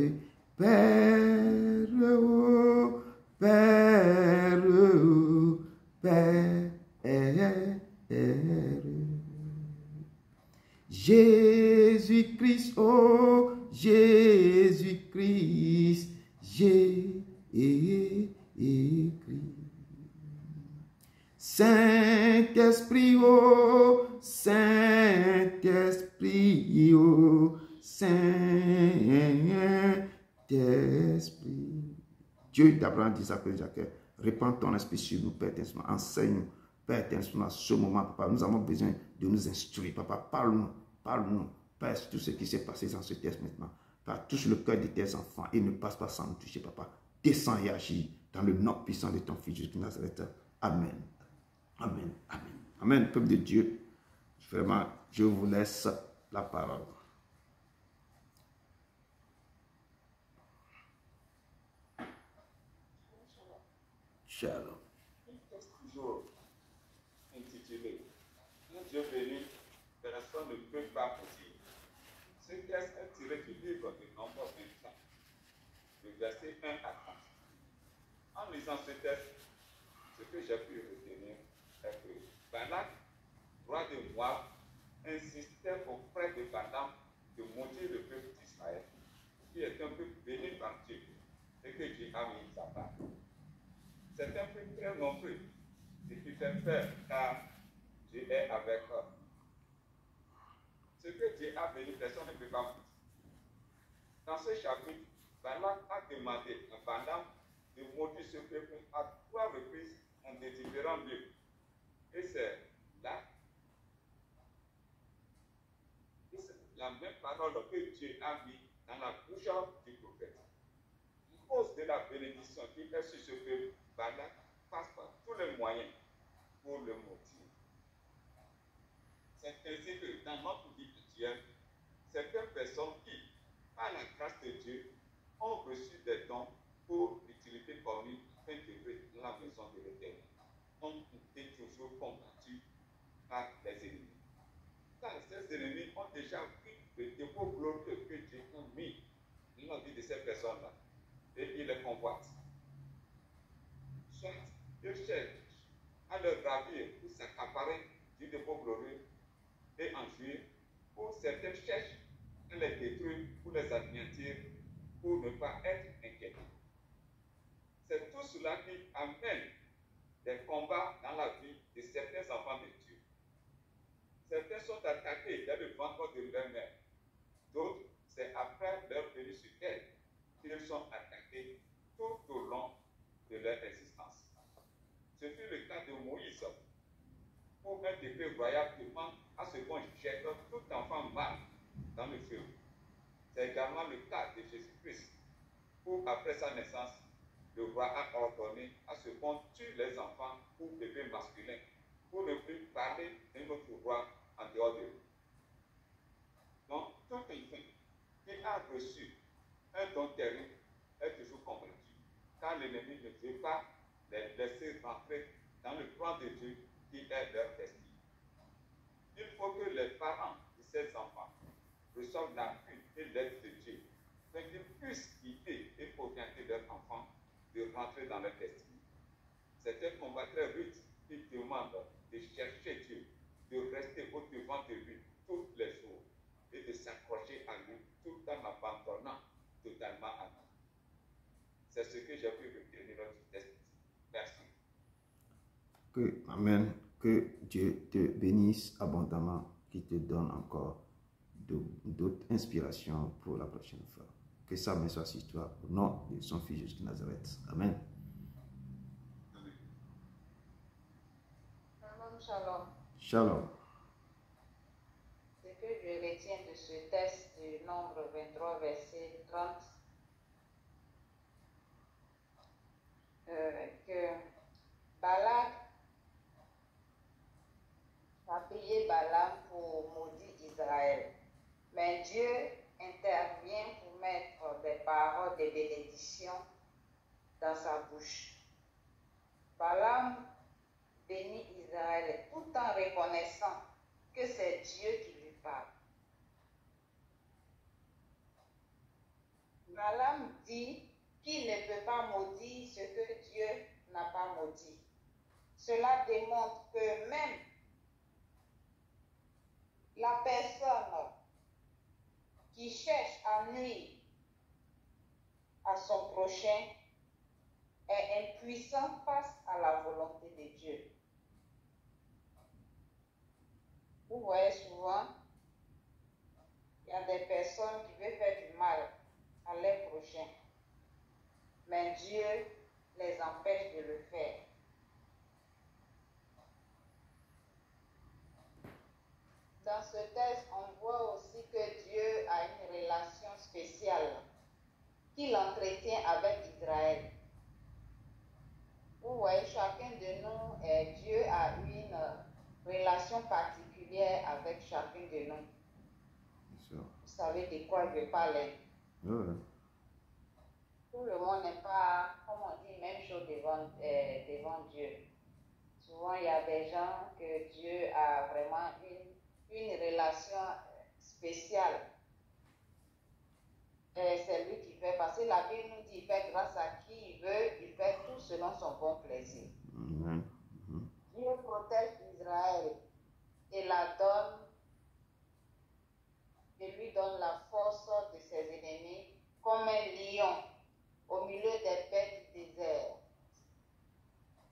S1: Père, oh, Père, oh, Père. Jésus-Christ, oh Jésus-Christ, Jésus-Christ. Saint-Esprit, oh Saint-Esprit, oh Saint-Esprit. Dieu d'Abraham dit ça que Jacques, répands ton esprit sur nous, Père Saint-Esprit, enseigne-nous, Père Saint-Esprit, à ce moment, Papa, nous avons besoin de nous instruire, Papa, parle-nous, parle-nous, Père, sur tout ce qui s'est passé dans ce texte maintenant, Papa, touche le cœur de tes enfants et ne passe pas sans nous toucher, Papa, descends et agis dans le nom puissant de ton Fils Jésus de Nazareth. Amen. Amen. Amen. Amen, peuple de Dieu. Vraiment, je vous laisse la parole. Shalom.
S2: Toujours intitulé Un Dieu béni, personne ne peut pas dire. Ce texte est tiré du livre de Nombre 25, le verset 1 à 30. En lisant ce texte, ce que j'ai pu retenir est que Balak, roi de Moab, insistait auprès de Balaam de maudire le peuple d'Israël, qui est un peuple béni par Dieu, et que Dieu a mis sa part. C'est un peuple très nombreux, ce qui fait peur, car Dieu est avec eux. Ce que Dieu a béni, personne ne peut pas dire. Dans ce chapitre, Balak a demandé à Balaam de maudire ce peuple à 3 reprises en de différents lieux. Et c'est là, la même parole que Dieu a mis dans la bouche du prophète. À cause de la bénédiction qui est sur ce peuple, Balak passe par tous les moyens pour le maudire. C'est ainsi que dans notre vie actuelle, certaines personnes qui, par la grâce de Dieu, ont reçu des dons pour l'utilité connue intégrée dans la maison de l'Éternel, ont été toujours combattus par les ennemis. Car ces ennemis ont déjà vu le dépôt glorieux que Dieu a mis dans la vie de ces personnes-là, et ils les convoitent. Soit ils cherchent à leur ravir ou s'accaparer du dépôt glorieux et en jouir, ou certains cherchent à les détruire ou les anéantir pour ne pas être inquiétés. C'est tout cela qui amène des combats dans la vie de certains enfants de Dieu. Certains sont attaqués dès le ventre de leur mère. D'autres, c'est après leur venue sur terre qu'ils sont attaqués tout au long de leur existence. Ce fut le cas de Moïse, où un décret royal demande à ce qu'on jette tout enfant mâle dans le feu. C'est également le cas de Jésus-Christ, où après sa naissance, le roi a ordonné à ce qu'on tue les enfants ou bébés masculins pour ne plus parler d'un autre roi en dehors de lui. Donc, tout enfant qui a reçu un don terrible est toujours combattu, car l'ennemi ne veut pas les laisser rentrer dans le plan de Dieu qui est leur destin. Il faut que les parents de ces enfants reçoivent l'appui et l'aide de Dieu, afin qu'ils puissent guider et orienter leurs enfants de rentrer dans leur destinée. C'est un combat très rude qui demande de chercher Dieu, de rester au-devant de lui tous les jours et de s'accrocher à lui tout en abandonnant totalement à lui. C'est ce que j'ai pu retenir dans ce texte. Merci.
S1: Amen. Que Dieu te bénisse abondamment, qu'il te donne encore d'autres inspirations pour la prochaine fois. Que sa main soit sur toi, au nom de son Fils Jésus de Nazareth. Amen.
S3: Shalom.
S1: Shalom.
S3: Ce que je retiens de ce texte du Nombre 23, verset 30, que Balak a prié Balaam pour maudire Israël. Mais Dieu intervient pour mettre des paroles de bénédiction dans sa bouche. Balaam bénit Israël tout en reconnaissant que c'est Dieu qui lui parle. Balaam dit dit qu'il ne peut pas maudire ce que Dieu n'a pas maudit. Cela démontre que même la personne qui cherche à nuire à son prochain est impuissant face à la volonté de Dieu. Vous voyez souvent, il y a des personnes qui veulent faire du mal à leur prochain, mais Dieu les empêche de le faire. Dans ce texte, on voit aussi que Dieu a une relation spéciale qu'il entretient avec Israël. Vous voyez, chacun de nous, Dieu a une relation particulière avec chacun de nous. Vous savez de quoi je parle?
S1: Oui.
S3: Tout le monde n'est pas, comme on dit, même chose devant Dieu. Souvent, il y a des gens que Dieu a vraiment une relation spéciale. C'est lui qui fait, parce que la Bible nous dit, il fait grâce à qui il veut, il fait tout selon son bon plaisir. Dieu protège Israël et lui donne la force de ses ennemis comme un lion au milieu des bêtes du désert.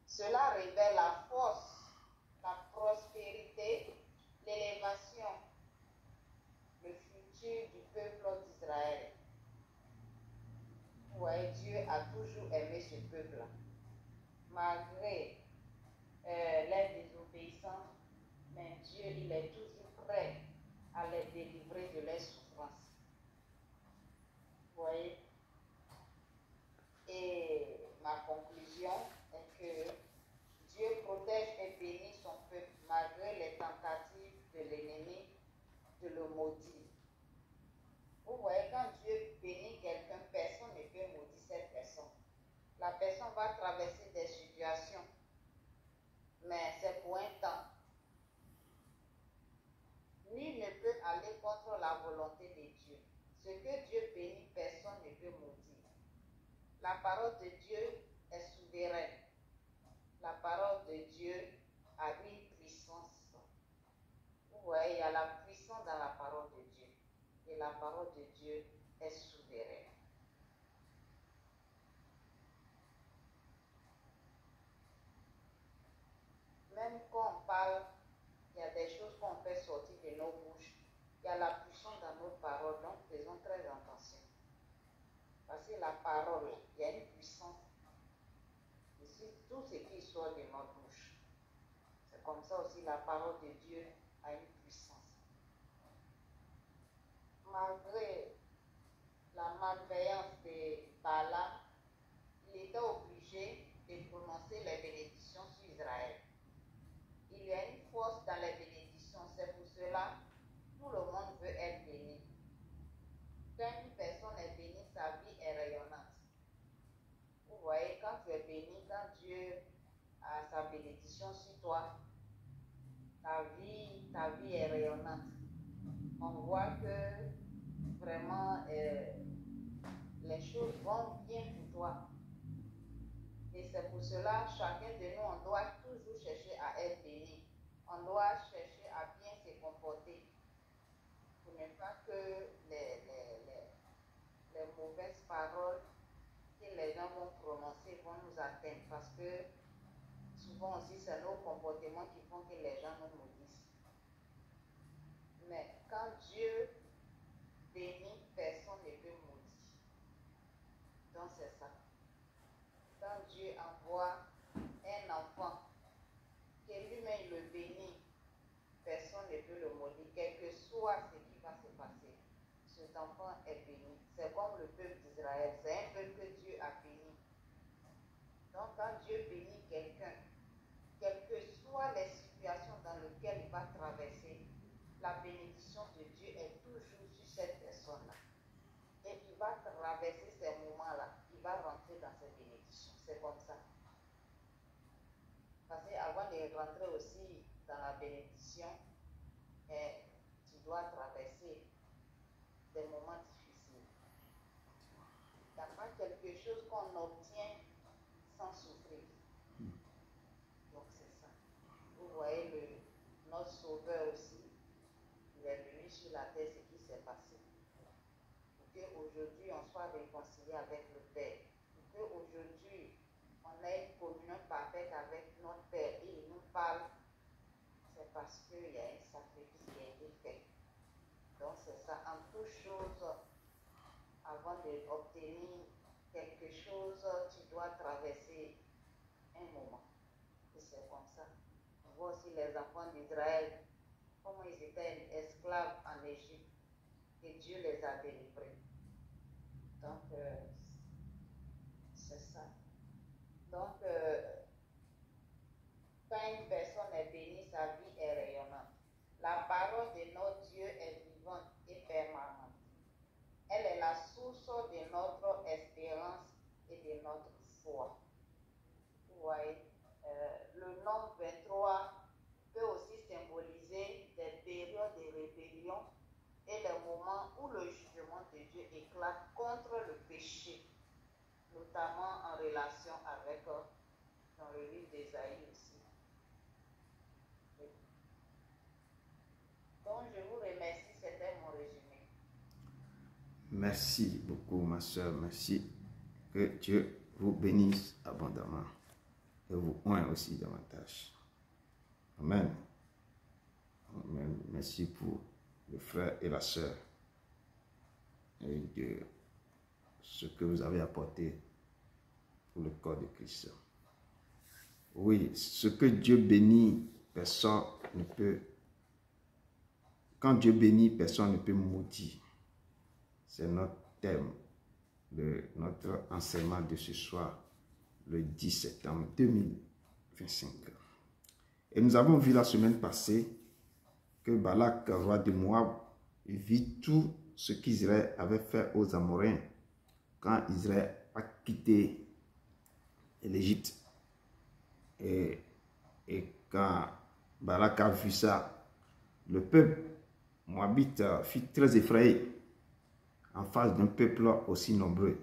S3: Cela révèle la force, la prospérité, l'élévation, le futur du peuple d'Israël. Vous voyez, Dieu a toujours aimé ce peuple. Malgré leur désobéissance, mais Dieu, il est toujours prêt à les délivrer de leurs souffrances. Vous voyez? Et ma conclusion est que Dieu protège et bénit son peuple malgré les tentatives de l'ennemi de le maudire. Vous voyez, quand Dieu bénit quelqu'un, personne ne peut maudire cette personne. La personne va traverser des situations, mais c'est pour un temps. Nul ne peut aller contre la volonté de Dieu. Ce que Dieu bénit, personne ne peut maudire. La parole de Dieu est souveraine. La parole de Dieu a une puissance. Vous voyez, il y a la puissance dans la parole de Dieu. Et la parole de Dieu est souveraine. Même quand on parle, il y a des choses qu'on fait sortir de nos bouches. Il y a la puissance dans nos paroles, donc faisons très attention. Parce que la parole, il y a une puissance. Ici, tout ce qui sort de notre bouche. C'est comme ça aussi la parole de Dieu a une puissance. Malgré la malveillance de Balaam, il était obligé de prononcer les bénédictions sur Israël. Il y a une force dans les bénédictions, c'est pour cela que tout le monde veut être béni. Quand une personne est bénie, sa vie est rayonnante. Vous voyez, quand tu es béni, quand Dieu a sa bénédiction sur toi, ta vie est rayonnante. On voit que vraiment les choses vont bien pour toi. Et c'est pour cela, chacun de nous, on doit toujours chercher à être béni. On doit chercher à bien se comporter. Pour ne pas que les mauvaises paroles que les gens vont prononcer vont nous atteindre. Parce que souvent aussi, c'est nos comportements qui font que les gens nous maudissent. Mais quand Dieu bénit, personne ne peut maudire. Donc c'est ça. Quand Dieu envoie un enfant, que lui-même le bénit, personne ne peut le maudire, quel que soit ce qui va se passer. Cet enfant est béni. C'est comme le peuple d'Israël, c'est un peuple que Dieu a béni. Donc quand Dieu bénit quelqu'un, quelles que soient les situations dans lesquelles il va traverser, la bénédiction de Dieu est toujours sur cette personne-là. Et il va traverser ces moments-là, il va rentrer dans cette bénédiction. C'est comme ça. Parce qu'avant de rentrer aussi dans la bénédiction, tu dois traverser des moments difficiles. Il n'y a pas quelque chose qu'on obtient sans souffrir. Donc c'est ça. Vous voyez, notre Sauveur aussi, il est venu sur la terre, ce qui s'est passé. Pour qu'aujourd'hui on soit réconcilié avec le Père. Pour qu'aujourd'hui on ait une communion parfaite avec notre Père et il nous parle, c'est parce qu'il y a un sacrifice qui a été fait. Donc c'est ça, en toute chose, avant d'obtenir quelque chose, tu dois traverser un moment. Et c'est comme ça. On voit aussi les enfants d'Israël, comment ils étaient esclaves en Égypte, et Dieu les a délivrés. Donc, c'est ça. Donc, quand une personne est bénie, sa vie est rayonnante. La parole de notre Dieu est vivante et permanente. Elle est la source de notre espérance et de notre foi. Vous voyez, le nombre 23 peut aussi symboliser des périodes de rébellion et les moments où le jugement de Dieu éclate contre le péché, notamment en relation avec dans le livre d'Ésaïe aussi. Donc je vous remercie, c'était mon résumé.
S1: Merci beaucoup, ma soeur. Merci. Que Dieu vous bénisse abondamment et vous oint aussi davantage. Amen. Amen. Merci pour le frère et la soeur et de ce que vous avez apporté pour le corps de Christ. Oui, ce que Dieu bénit, personne ne peut. Quand Dieu bénit, personne ne peut maudire. C'est notre thème de notre enseignement de ce soir, le 10 septembre 2025. Et nous avons vu la semaine passée que Balak, roi de Moab, vit tout ce qu'Israël avait fait aux Amoréens quand Israël a quitté l'Égypte. Et quand Balak a vu ça, le peuple moabite fut très effrayé en face d'un peuple aussi nombreux.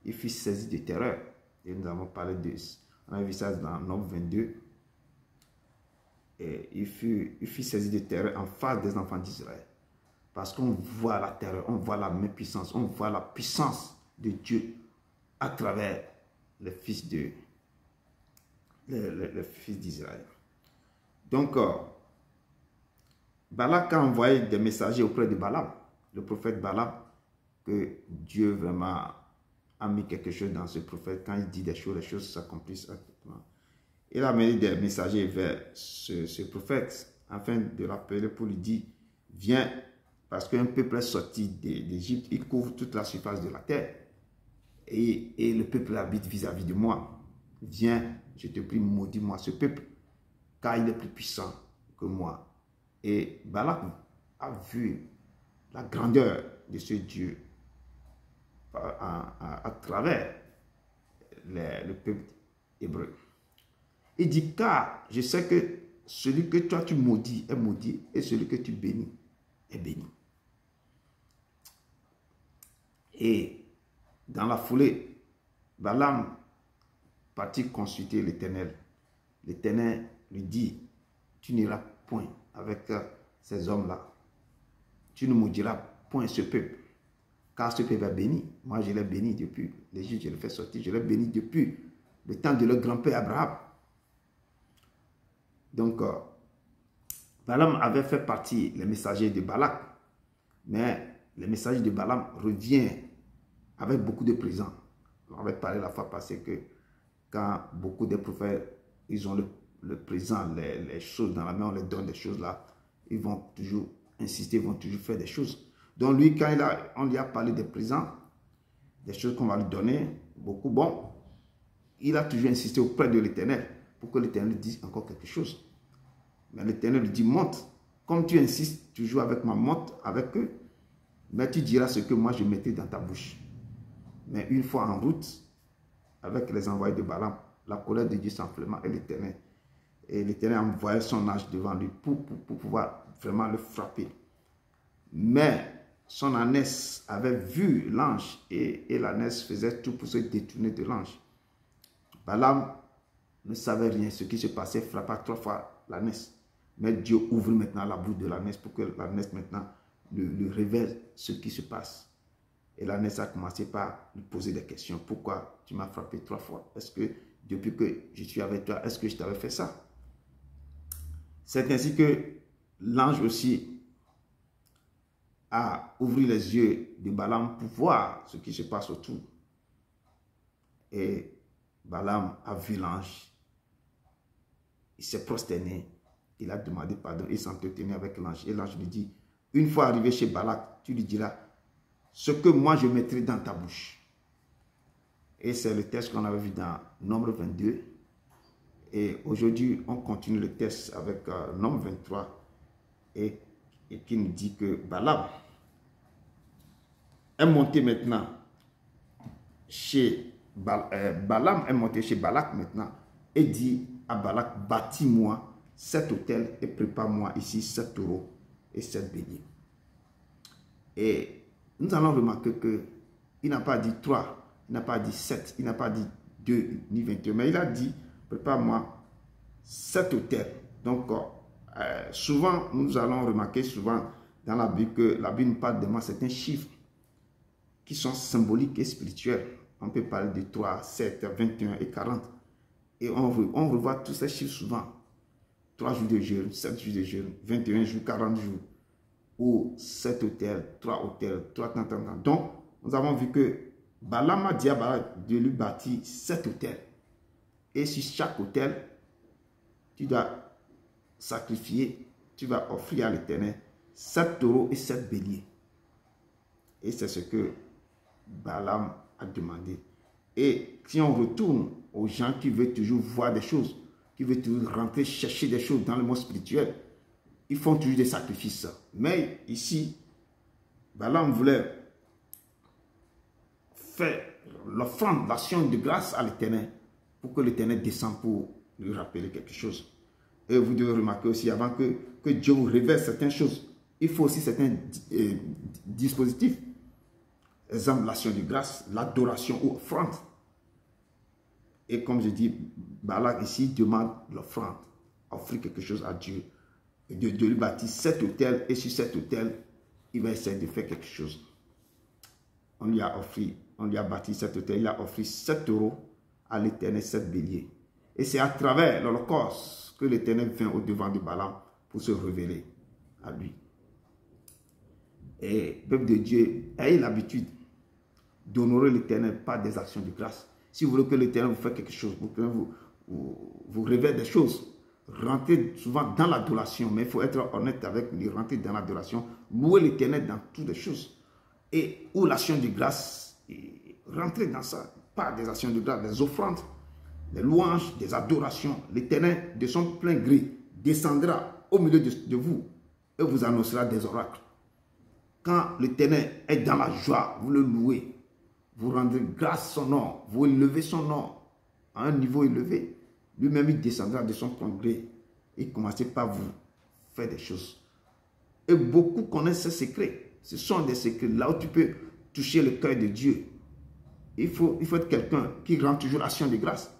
S1: Il fut saisi de terreur. Et nous avons parlé de ça. On a vu ça dans Nombre 22. Et il fut saisi de terreur en face des enfants d'Israël. Parce qu'on voit la terreur, on voit la puissance, on voit la puissance de Dieu à travers le fils d'Israël. Donc, Balak a envoyé des messagers auprès de Balaam, le prophète Balaam, que Dieu vraiment a mis quelque chose dans ce prophète. Quand il dit des choses, les choses s'accomplissent exactement. Il a amené des messagers vers ce prophète afin de l'appeler pour lui dire, viens, parce qu'un peuple est sorti d'Égypte, il couvre toute la surface de la terre. Et le peuple habite vis-à-vis de moi. Viens, je te prie, maudis-moi ce peuple, car il est plus puissant que moi. Et Balak a vu la grandeur de ce Dieu à travers le peuple hébreu. Il dit, car je sais que celui que toi tu maudis est maudit et celui que tu bénis est béni. Et dans la foulée, Balaam partit consulter l'Éternel. L'Éternel lui dit, tu n'iras point avec ces hommes-là. Tu ne maudiras point ce peuple. Car ce peuple est béni. Moi, je l'ai béni depuis l'Égypte, je l'ai fait sortir. Je l'ai béni depuis le temps de leur grand-père Abraham. Donc, Balaam avait fait partie les messagers de Balak. Mais les messagers de Balaam reviennent avec beaucoup de présents. On avait parlé la fois passée que quand beaucoup de prophètes, ils ont le présent, les choses dans la main, on leur donne des choses là, ils vont toujours insister, ils vont toujours faire des choses. Donc lui, quand on lui a parlé des présents, des choses qu'on va lui donner, beaucoup, bon, il a toujours insisté auprès de l'Éternel pour que l'Éternel dise encore quelque chose. Mais l'Éternel lui dit, monte, comme tu insistes toujours avec ma monte, avec eux, mais tu diras ce que moi je mettrai dans ta bouche. Mais une fois en route, avec les envoyés de Balaam, la colère de Dieu s'enflamma et l'Éternel envoyait son ange devant lui pour pouvoir vraiment le frapper. Mais son ânesse avait vu l'ange et l'ânesse faisait tout pour se détourner de l'ange. Balaam ne savait rien. Ce qui se passait, frappa 3 fois l'ânesse. Mais Dieu ouvre maintenant la bouche de l'ânesse pour que l'ânesse maintenant lui révèle ce qui se passe. Et l'ânesse a commencé par lui poser des questions. Pourquoi tu m'as frappé 3 fois? Est-ce que depuis que je suis avec toi, est-ce que je t'avais fait ça? C'est ainsi que l'ange aussi a ouvert les yeux de Balaam pour voir ce qui se passe autour. Et Balaam a vu l'ange. Il s'est prosterné. Il a demandé pardon et s'entretenait avec l'ange. Et l'ange lui dit, une fois arrivé chez Balak, tu lui diras, ce que moi je mettrai dans ta bouche. Et c'est le texte qu'on avait vu dans Nombre 22. Et aujourd'hui, on continue le texte avec Nombre 23. Et qui nous dit que Balaam est monté maintenant chez Balaam est monté chez Balak maintenant et dit à Balak, bâtis-moi 7 autels et prépare-moi ici 7 taureaux et 7 béliers. Et nous allons remarquer qu'il n'a pas dit 3, il n'a pas dit 7, il n'a pas dit 2 ni 21, mais il a dit, prépare-moi 7 autels. Donc, souvent, nous allons remarquer souvent dans la Bible que la Bible nous parle de certains chiffres qui sont symboliques et spirituels. On peut parler de 3, 7, 21 et 40. Et on revoit tous ces chiffres souvent. 3 jours de jeûne, 7 jours de jeûne, 21 jours, 40 jours. Ou 7 autels, 3 autels, 3 tant. Donc, nous avons vu que Balaam a dit à Balak de lui bâtir 7 autels. Et sur chaque autel, tu dois sacrifier, tu vas offrir à l'Éternel 7 taureaux et 7 béliers. Et c'est ce que Balaam a demandé. Et si on retourne aux gens qui veulent toujours voir des choses, qui veulent toujours rentrer, chercher des choses dans le monde spirituel, ils font toujours des sacrifices. Mais ici, Balaam voulait faire l'offrande, l'action de grâce à l'Éternel, pour que l'Éternel descende pour lui rappeler quelque chose. Et vous devez remarquer aussi, avant que Dieu vous révèle certaines choses, il faut aussi certains dispositifs. Exemple, l'action de grâce, l'adoration ou offrande. Et comme je dis, Balak ici demande l'offrande, offrir quelque chose à Dieu. Et de lui bâtir 7 autels, et sur cet autel, il va essayer de faire quelque chose. On lui a bâti 7 autels, il a offert 7 taureaux à l'Éternel, 7 béliers. Et c'est à travers l'Holocauste que l'Éternel vient au devant de Balaam pour se révéler à lui. Et peuple de Dieu, ayez l'habitude d'honorer l'Éternel par des actions de grâce. Si vous voulez que l'Éternel vous fasse quelque chose, vous révèle des choses, rentrez souvent dans l'adoration, mais il faut être honnête avec lui, rentrer dans l'adoration, louer l'Éternel dans toutes les choses. Et où l'action de grâce, rentrer dans ça, par des actions de grâce, des offrandes, des louanges, des adorations. L'Éternel, de son plein gré, descendra au milieu de vous et vous annoncera des oracles. Quand l'Éternel est dans la joie, vous le louez, vous rendez grâce à son nom, vous élevez son nom à un niveau élevé. Lui-même, il descendra de son plein gré et commencez par vous faire des choses. Et beaucoup connaissent ces secrets. Ce sont des secrets là où tu peux toucher le cœur de Dieu. Il faut être quelqu'un qui rend toujours l'action de grâce.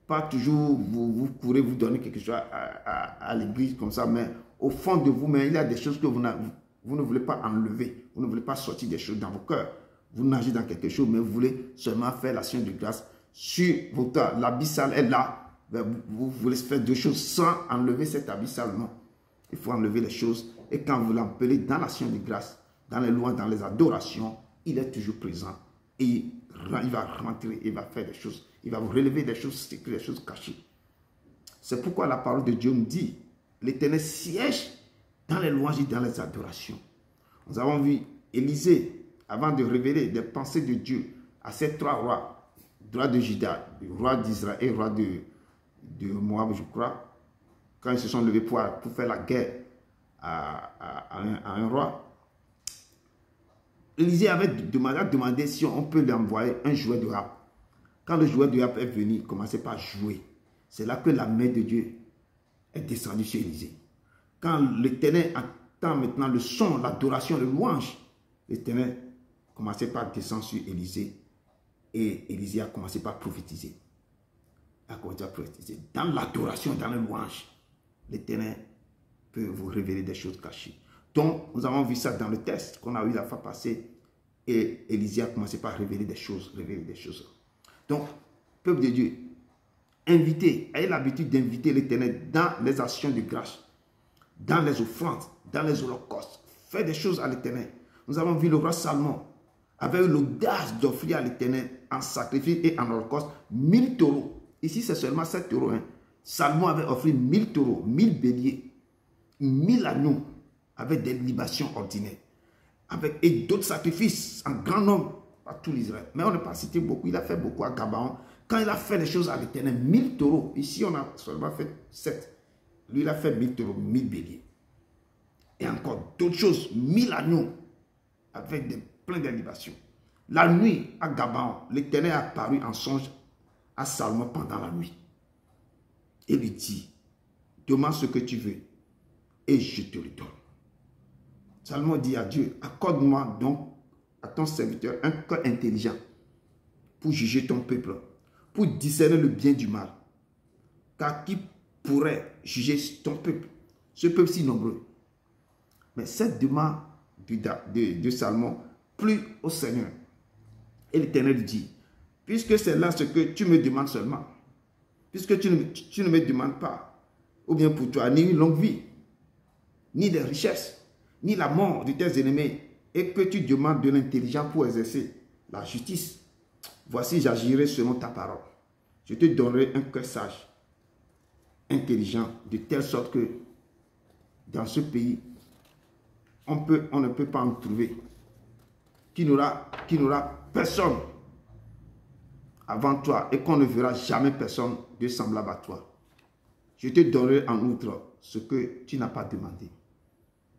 S1: Pas toujours vous courez, vous donner quelque chose à l'église comme ça, mais au fond de vous-même, il y a des choses que vous ne voulez pas enlever. Vous ne voulez pas sortir des choses dans vos cœurs. Vous nagez dans quelque chose, mais vous voulez seulement faire l'action de grâce sur vos cœurs. L'abyssal est là. Vous voulez faire deux choses sans enlever cet abyssal. Non. Il faut enlever les choses. Et quand vous l'appelez dans l'action de grâce, dans les louanges, dans les adorations, il est toujours présent. Et il va rentrer, il va faire des choses. Il va vous relever des choses secrètes, des choses cachées. C'est pourquoi la parole de Dieu nous dit, l'Éternel siège dans les louanges et dans les adorations. Nous avons vu Élisée, avant de révéler des pensées de Dieu à ces trois rois, roi de Juda, roi d'Israël et roi de Moab, je crois, quand ils se sont levés pour faire la guerre à un roi, Élisée avait demandé si on peut lui envoyer un joueur de harpe. Quand le joueur de harpe est venu, il commençait par jouer. C'est là que la main de Dieu est descendue sur Élisée. Quand l'Éternel entend maintenant le son, l'adoration, le louange, l'Éternel commençait par descendre sur Élisée et Élisée a commencé par prophétiser. Dans l'adoration, dans le louange, l'Éternel peut vous révéler des choses cachées. Donc, nous avons vu ça dans le test qu'on a eu la fois passée et Élisée a commencé par révéler des choses, Donc, peuple de Dieu, invitez, ayez l'habitude d'inviter l'Éternel dans les actions de grâce, dans les offrandes, dans les holocaustes. Faites des choses à l'Éternel. Nous avons vu le roi Salomon avait eu l'audace d'offrir à l'Éternel en sacrifice et en holocauste 1000 taureaux. Ici, c'est seulement 7 taureaux. Salomon avait offert 1000 taureaux, 1000 béliers, 1000 agneaux avec des libations ordinaires. Et d'autres sacrifices en grand nombre à tout l'Israël. Mais on n'a pas cité beaucoup. Il a fait beaucoup à Gabaon. Quand il a fait les choses à l'Éternel, 1000 taureaux. Ici, on a seulement fait 7. Lui, il a fait 1000 taureaux, 1000 béliers. Et encore d'autres choses, 1000 agneaux avec plein de libations. La nuit à Gabaon, l'Éternel a apparu en songe à Salomon pendant la nuit. Et lui dit, demande ce que tu veux et je te le donne. Salomon dit à Dieu, accorde-moi donc à ton serviteur un cœur intelligent pour juger ton peuple, pour discerner le bien du mal. Car qui pourrait juger ton peuple, ce peuple si nombreux? Mais cette demande de Salomon plut au Seigneur. Et l'Éternel dit, puisque c'est là ce que tu me demandes seulement, puisque tu ne me demandes pas, ou bien pour toi, ni une longue vie, ni des richesses, ni la mort de tes ennemis, et que tu demandes de l'intelligence pour exercer la justice, voici j'agirai selon ta parole. Je te donnerai un cœur sage, intelligent, de telle sorte que dans ce pays, on ne peut pas en trouver qui n'aura personne avant toi et qu'on ne verra jamais personne de semblable à toi. Je te donnerai en outre ce que tu n'as pas demandé,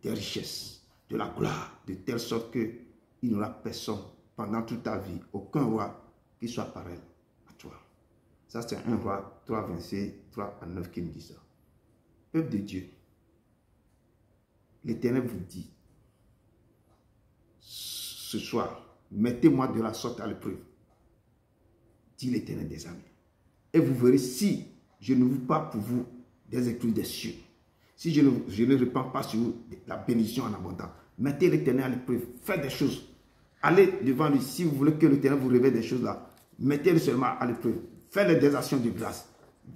S1: des richesses, de la gloire, de telle sorte qu'il n'y aura personne pendant toute ta vie, aucun roi qui soit pareil à toi. Ça, c'est 1 Roi 3, verset 3 à 9 qui me dit ça. Peuple de Dieu, l'Éternel vous dit, ce soir, mettez-moi de la sorte à l'épreuve, dit l'Éternel des armées. Et vous verrez si je ne vous pas pour vous des éclus des cieux, si je ne répands pas sur vous la bénédiction en abondance. Mettez l'Éternel à l'épreuve, faites des choses. Allez devant lui, si vous voulez que l'Éternel vous révèle des choses là, mettez-le seulement à l'épreuve. Faites des actions de grâce.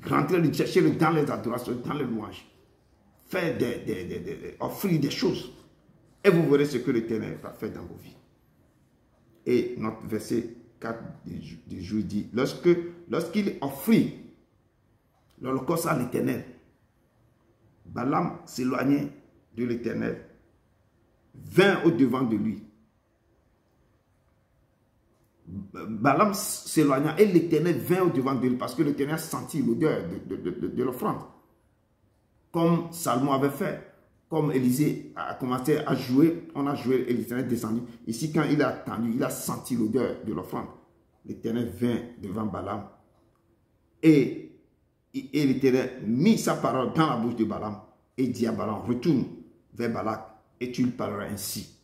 S1: Rentrez-le, cherchez-le dans les adorations, dans les louanges. Faites offrir des choses. Et vous verrez ce que l'Éternel va faire dans vos vies. Et notre verset 4 du jour dit, lorsqu'il offrit l'holocauste à l'Éternel, Balaam s'éloignait de l'Éternel, vint au-devant de lui. Balaam s'éloigna et l'Éternel vint au-devant de lui parce que l'Éternel sentit l'odeur de l'offrande. Comme Salomon avait fait, comme Élisée a commencé à jouer, on a joué et l'Éternel est descendu. Ici, quand il a attendu, il a senti l'odeur de l'offrande. L'Éternel vint devant Balaam et l'Éternel mit sa parole dans la bouche de Balaam et dit à Balaam, retourne vers Balak et tu lui parleras ainsi.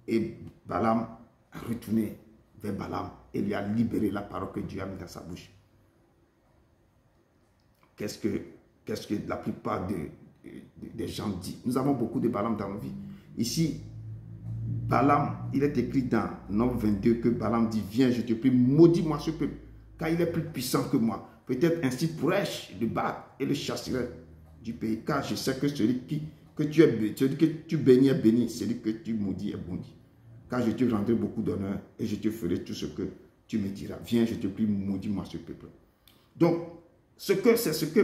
S1: Et Balaam a retourné vers Balaam et lui a libéré la parole que Dieu a mis dans sa bouche. Qu'est-ce que la plupart des gens disent? Nous avons beaucoup de Balaam dans nos vies. Ici, Balaam, il est écrit dans Nombre 22 que Balaam dit, viens, je te prie, maudis-moi ce peuple, car il est plus puissant que moi. Peut-être ainsi pourrais-je le battre et le chasserai du pays, car je sais que celui que tu bénis est béni, celui que tu maudis est maudit. Car je te rendrai beaucoup d'honneur et je te ferai tout ce que tu me diras. Viens, je te prie, maudis-moi ce peuple. Donc, c'est ce que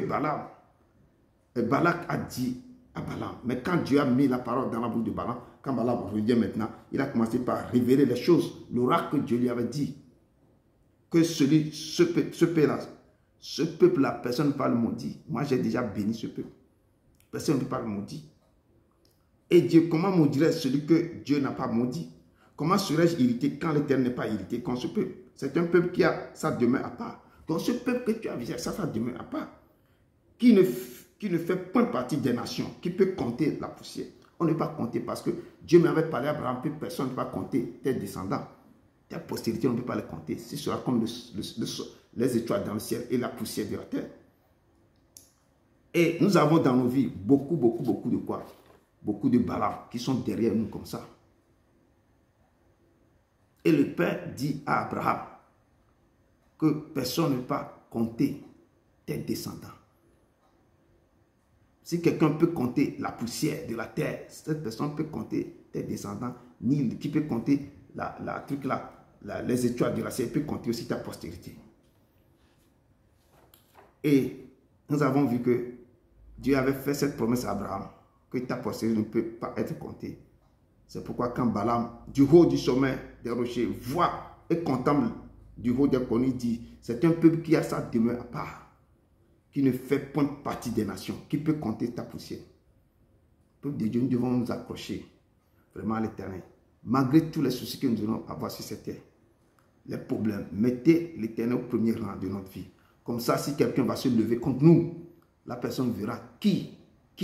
S1: Balak a dit à Balaam. Mais quand Dieu a mis la parole dans la bouche de Balaam, quand Balaam revient maintenant, il a commencé par révéler les choses. L'oracle que Dieu lui avait dit, que ce peuple-là, personne ne peut le maudire. Moi, j'ai déjà béni ce peuple. Personne ne peut pas le maudire. Et Dieu, comment maudirait celui que Dieu n'a pas maudit? Comment serais-je irrité quand l'Éternel n'est pas irrité contre ce peuple? C'est un peuple qui a sa demeure à part. Donc ce peuple que tu as visé, ça sa demeure à part. Qui ne fait point partie des nations, qui peut compter la poussière. On ne peut pas compter parce que Dieu m'avait parlé à Abraham que personne ne peut pas compter tes descendants. Ta postérité, on ne peut pas les compter. Ce sera comme les étoiles dans le ciel et la poussière de la terre. Et nous avons dans nos vies beaucoup de quoi? Beaucoup de Balaam qui sont derrière nous comme ça. Et le Père dit à Abraham que personne ne peut pas compter tes descendants. Si quelqu'un peut compter la poussière de la terre, cette personne peut compter tes descendants, ni qui peut compter les étoiles de la ciel, peut compter aussi ta postérité. Et nous avons vu que Dieu avait fait cette promesse à Abraham, que ta postérité ne peut pas être comptée. C'est pourquoi quand Balaam, du haut du sommet des rochers, voit et contemple du haut des collines, dit, c'est un peuple qui a sa demeure à part, qui ne fait point partie des nations, qui peut compter ta poussière. Peuple de Dieu, nous devons nous accrocher vraiment à l'Éternel. Malgré tous les soucis que nous allons avoir sur cette terre, les problèmes, mettez l'Éternel au premier rang de notre vie. Comme ça, si quelqu'un va se lever contre nous, la personne verra qui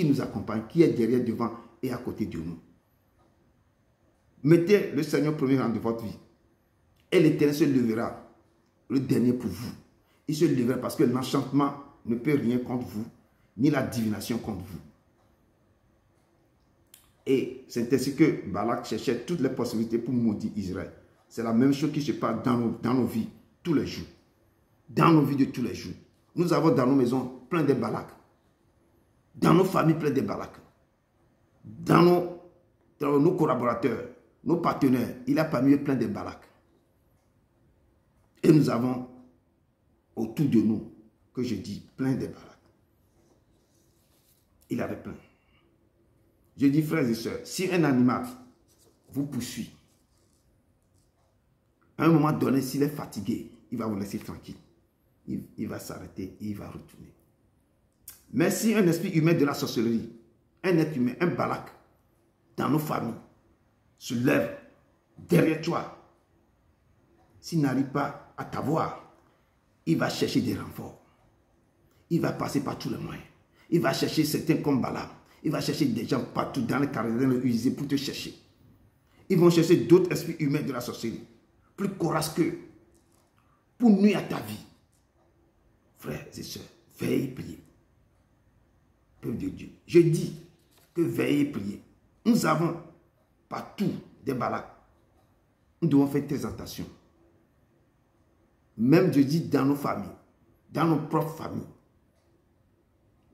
S1: nous accompagne, qui est derrière, devant et à côté de nous. Mettez le Seigneur au premier rang de votre vie. Et l'Éternel se levera, le dernier pour vous. Il se lèvera parce que l'enchantement ne peut rien contre vous, ni la divination contre vous. Et c'est ainsi que Balak cherchait toutes les possibilités pour maudire Israël. C'est la même chose qui se passe dans nos vies tous les jours. Dans nos vies de tous les jours. Nous avons dans nos maisons plein de Balak. Dans nos familles plein de Balak. Dans nos collaborateurs, nos partenaires, il y a parmi eux plein de Balak. Et nous avons autour de nous, que je dis, plein de Balak. Il avait plein. Je dis, frères et sœurs, si un animal vous poursuit, à un moment donné, s'il est fatigué, il va vous laisser tranquille. Il va s'arrêter et il va retourner. Mais si un esprit humain de la sorcellerie, un être humain, un Balak, dans nos familles, se lève derrière toi, s'il n'arrive pas à t'avoir, il va chercher des renforts. Il va passer par tous les moyens. Il va chercher certains comme Balaam. Il va chercher des gens partout dans les carrières, dans les usines pour te chercher. Ils vont chercher d'autres esprits humains de la sorcellerie, plus courageux, pour nuire à ta vie. Frères et sœurs, veillez et priez. Peuple de Dieu, je dis que veillez et priez. Nous avons partout des Balak. Nous devons faire très attention. Même je dis dans nos familles, dans nos propres familles.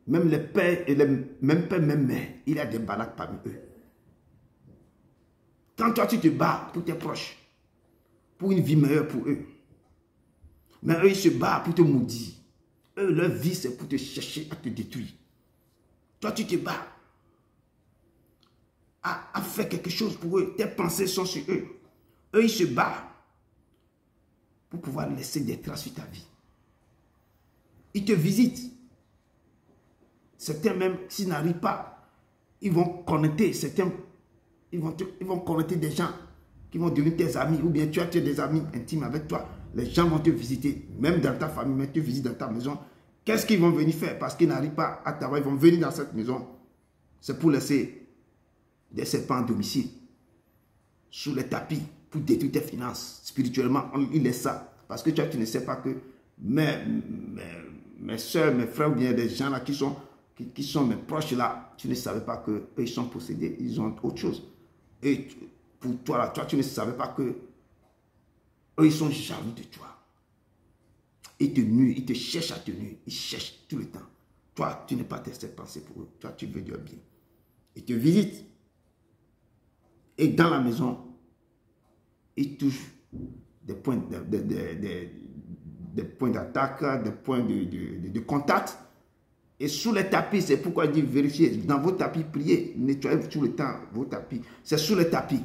S1: Même les pères et les même pères, même mères, il y a des Balak parmi eux. Quand toi tu te bats pour tes proches, pour une vie meilleure pour eux, mais eux ils se battent pour te maudire. Eux leur vie c'est pour te chercher à te détruire. Toi tu te bats à faire quelque chose pour eux. Tes pensées sont sur eux. Eux ils se battent pour pouvoir laisser des traces sur ta vie. Ils te visitent. Certains même, s'ils n'arrivent pas, ils vont connecter, ils vont connecter des gens qui vont devenir tes amis, ou bien tu as des amis intimes avec toi. Les gens vont te visiter, même dans ta famille, même te visitent dans ta maison. Qu'est-ce qu'ils vont venir faire? Parce qu'ils n'arrivent pas à t'avoir, ils vont venir dans cette maison. C'est pour laisser des serpents à domicile, sous les tapis, pour détruire tes finances. Spirituellement, ils laissent ça. Parce que tu ne sais pas que mes soeurs, mes frères, ou bien des gens là qui sont mes proches là, tu ne savais pas qu'eux ils sont possédés, ils ont autre chose. Et pour toi là, tu ne savais pas que eux ils sont jaloux de toi. Ils te nuisent, ils te cherchent à te nuire, ils cherchent tout le temps. Toi, tu n'es pas testé de penser pour eux, toi tu veux du bien. Ils te visitent. Et dans la maison, ils touchent des points d'attaque, des points de contact. Et sous les tapis, c'est pourquoi il dit vérifiez. Dans vos tapis, priez, nettoyez tout le temps vos tapis. C'est sous les tapis.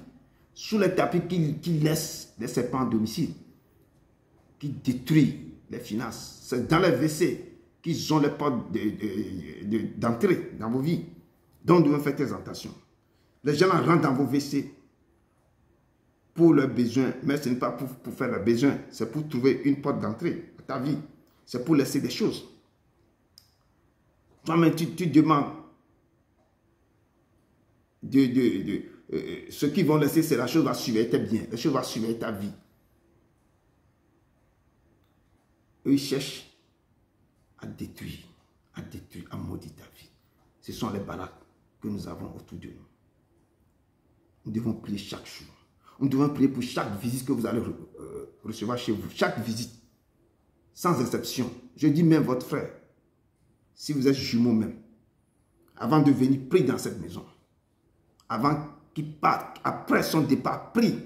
S1: Sous les tapis qui laissent les serpents à domicile, qui détruisent les finances. C'est dans les WC qu'ils ont les portes d'entrée dans vos vies. Donc, nous devons faire très attention. Les gens rentrent dans vos WC pour leurs besoins, mais ce n'est pas pour faire leurs besoins. C'est pour trouver une porte d'entrée à ta vie. C'est pour laisser des choses. Toi-même, tu demandes ce qu'ils vont laisser, c'est la chose va surveiller tes biens, la chose va surveiller ta vie. Eux, ils cherchent à détruire, à maudire ta vie. Ce sont les balades que nous avons autour de nous. Nous devons prier chaque jour. Nous devons prier pour chaque visite que vous allez recevoir chez vous. Chaque visite, sans exception. Je dis même votre frère, si vous êtes jumeaux même, avant de venir, prie dans cette maison. Avant qu'il parte, après son départ, prie.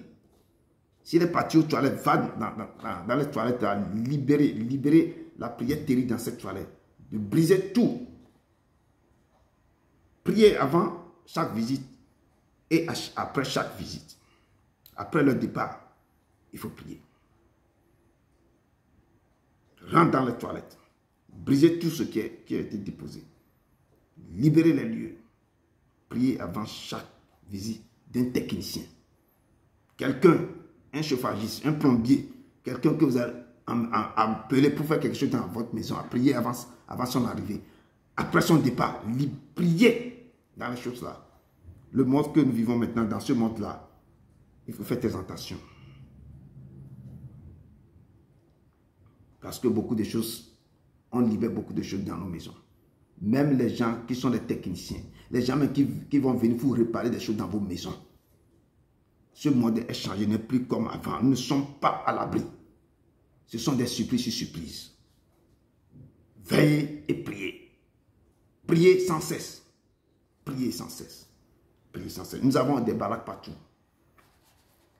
S1: S'il est parti aux toilettes, va dans les toilettes, à libérer la prière terrible dans cette toilette. De briser tout. Priez avant chaque visite et après chaque visite. Après le départ, il faut prier. Rentre dans les toilettes. Brisez tout ce qui a été déposé. Libérez les lieux. Priez avant chaque visite d'un technicien. Quelqu'un, un chauffagiste, un plombier, quelqu'un que vous allez appeler pour faire quelque chose dans votre maison. À prier avant son arrivée. Après son départ, priez dans les choses-là. Le monde que nous vivons maintenant, dans ce monde-là, il faut faire très attention. Parce que beaucoup de choses, on libère beaucoup de choses dans nos maisons. Même les gens qui sont des techniciens, les gens qui vont venir vous réparer des choses dans vos maisons. Ce monde est changé, n'est plus comme avant. Nous ne sommes pas à l'abri. Ce sont des surprises sur surprises. Veillez et priez. Priez sans cesse. Priez sans cesse. Priez sans cesse. Nous avons des baraques partout.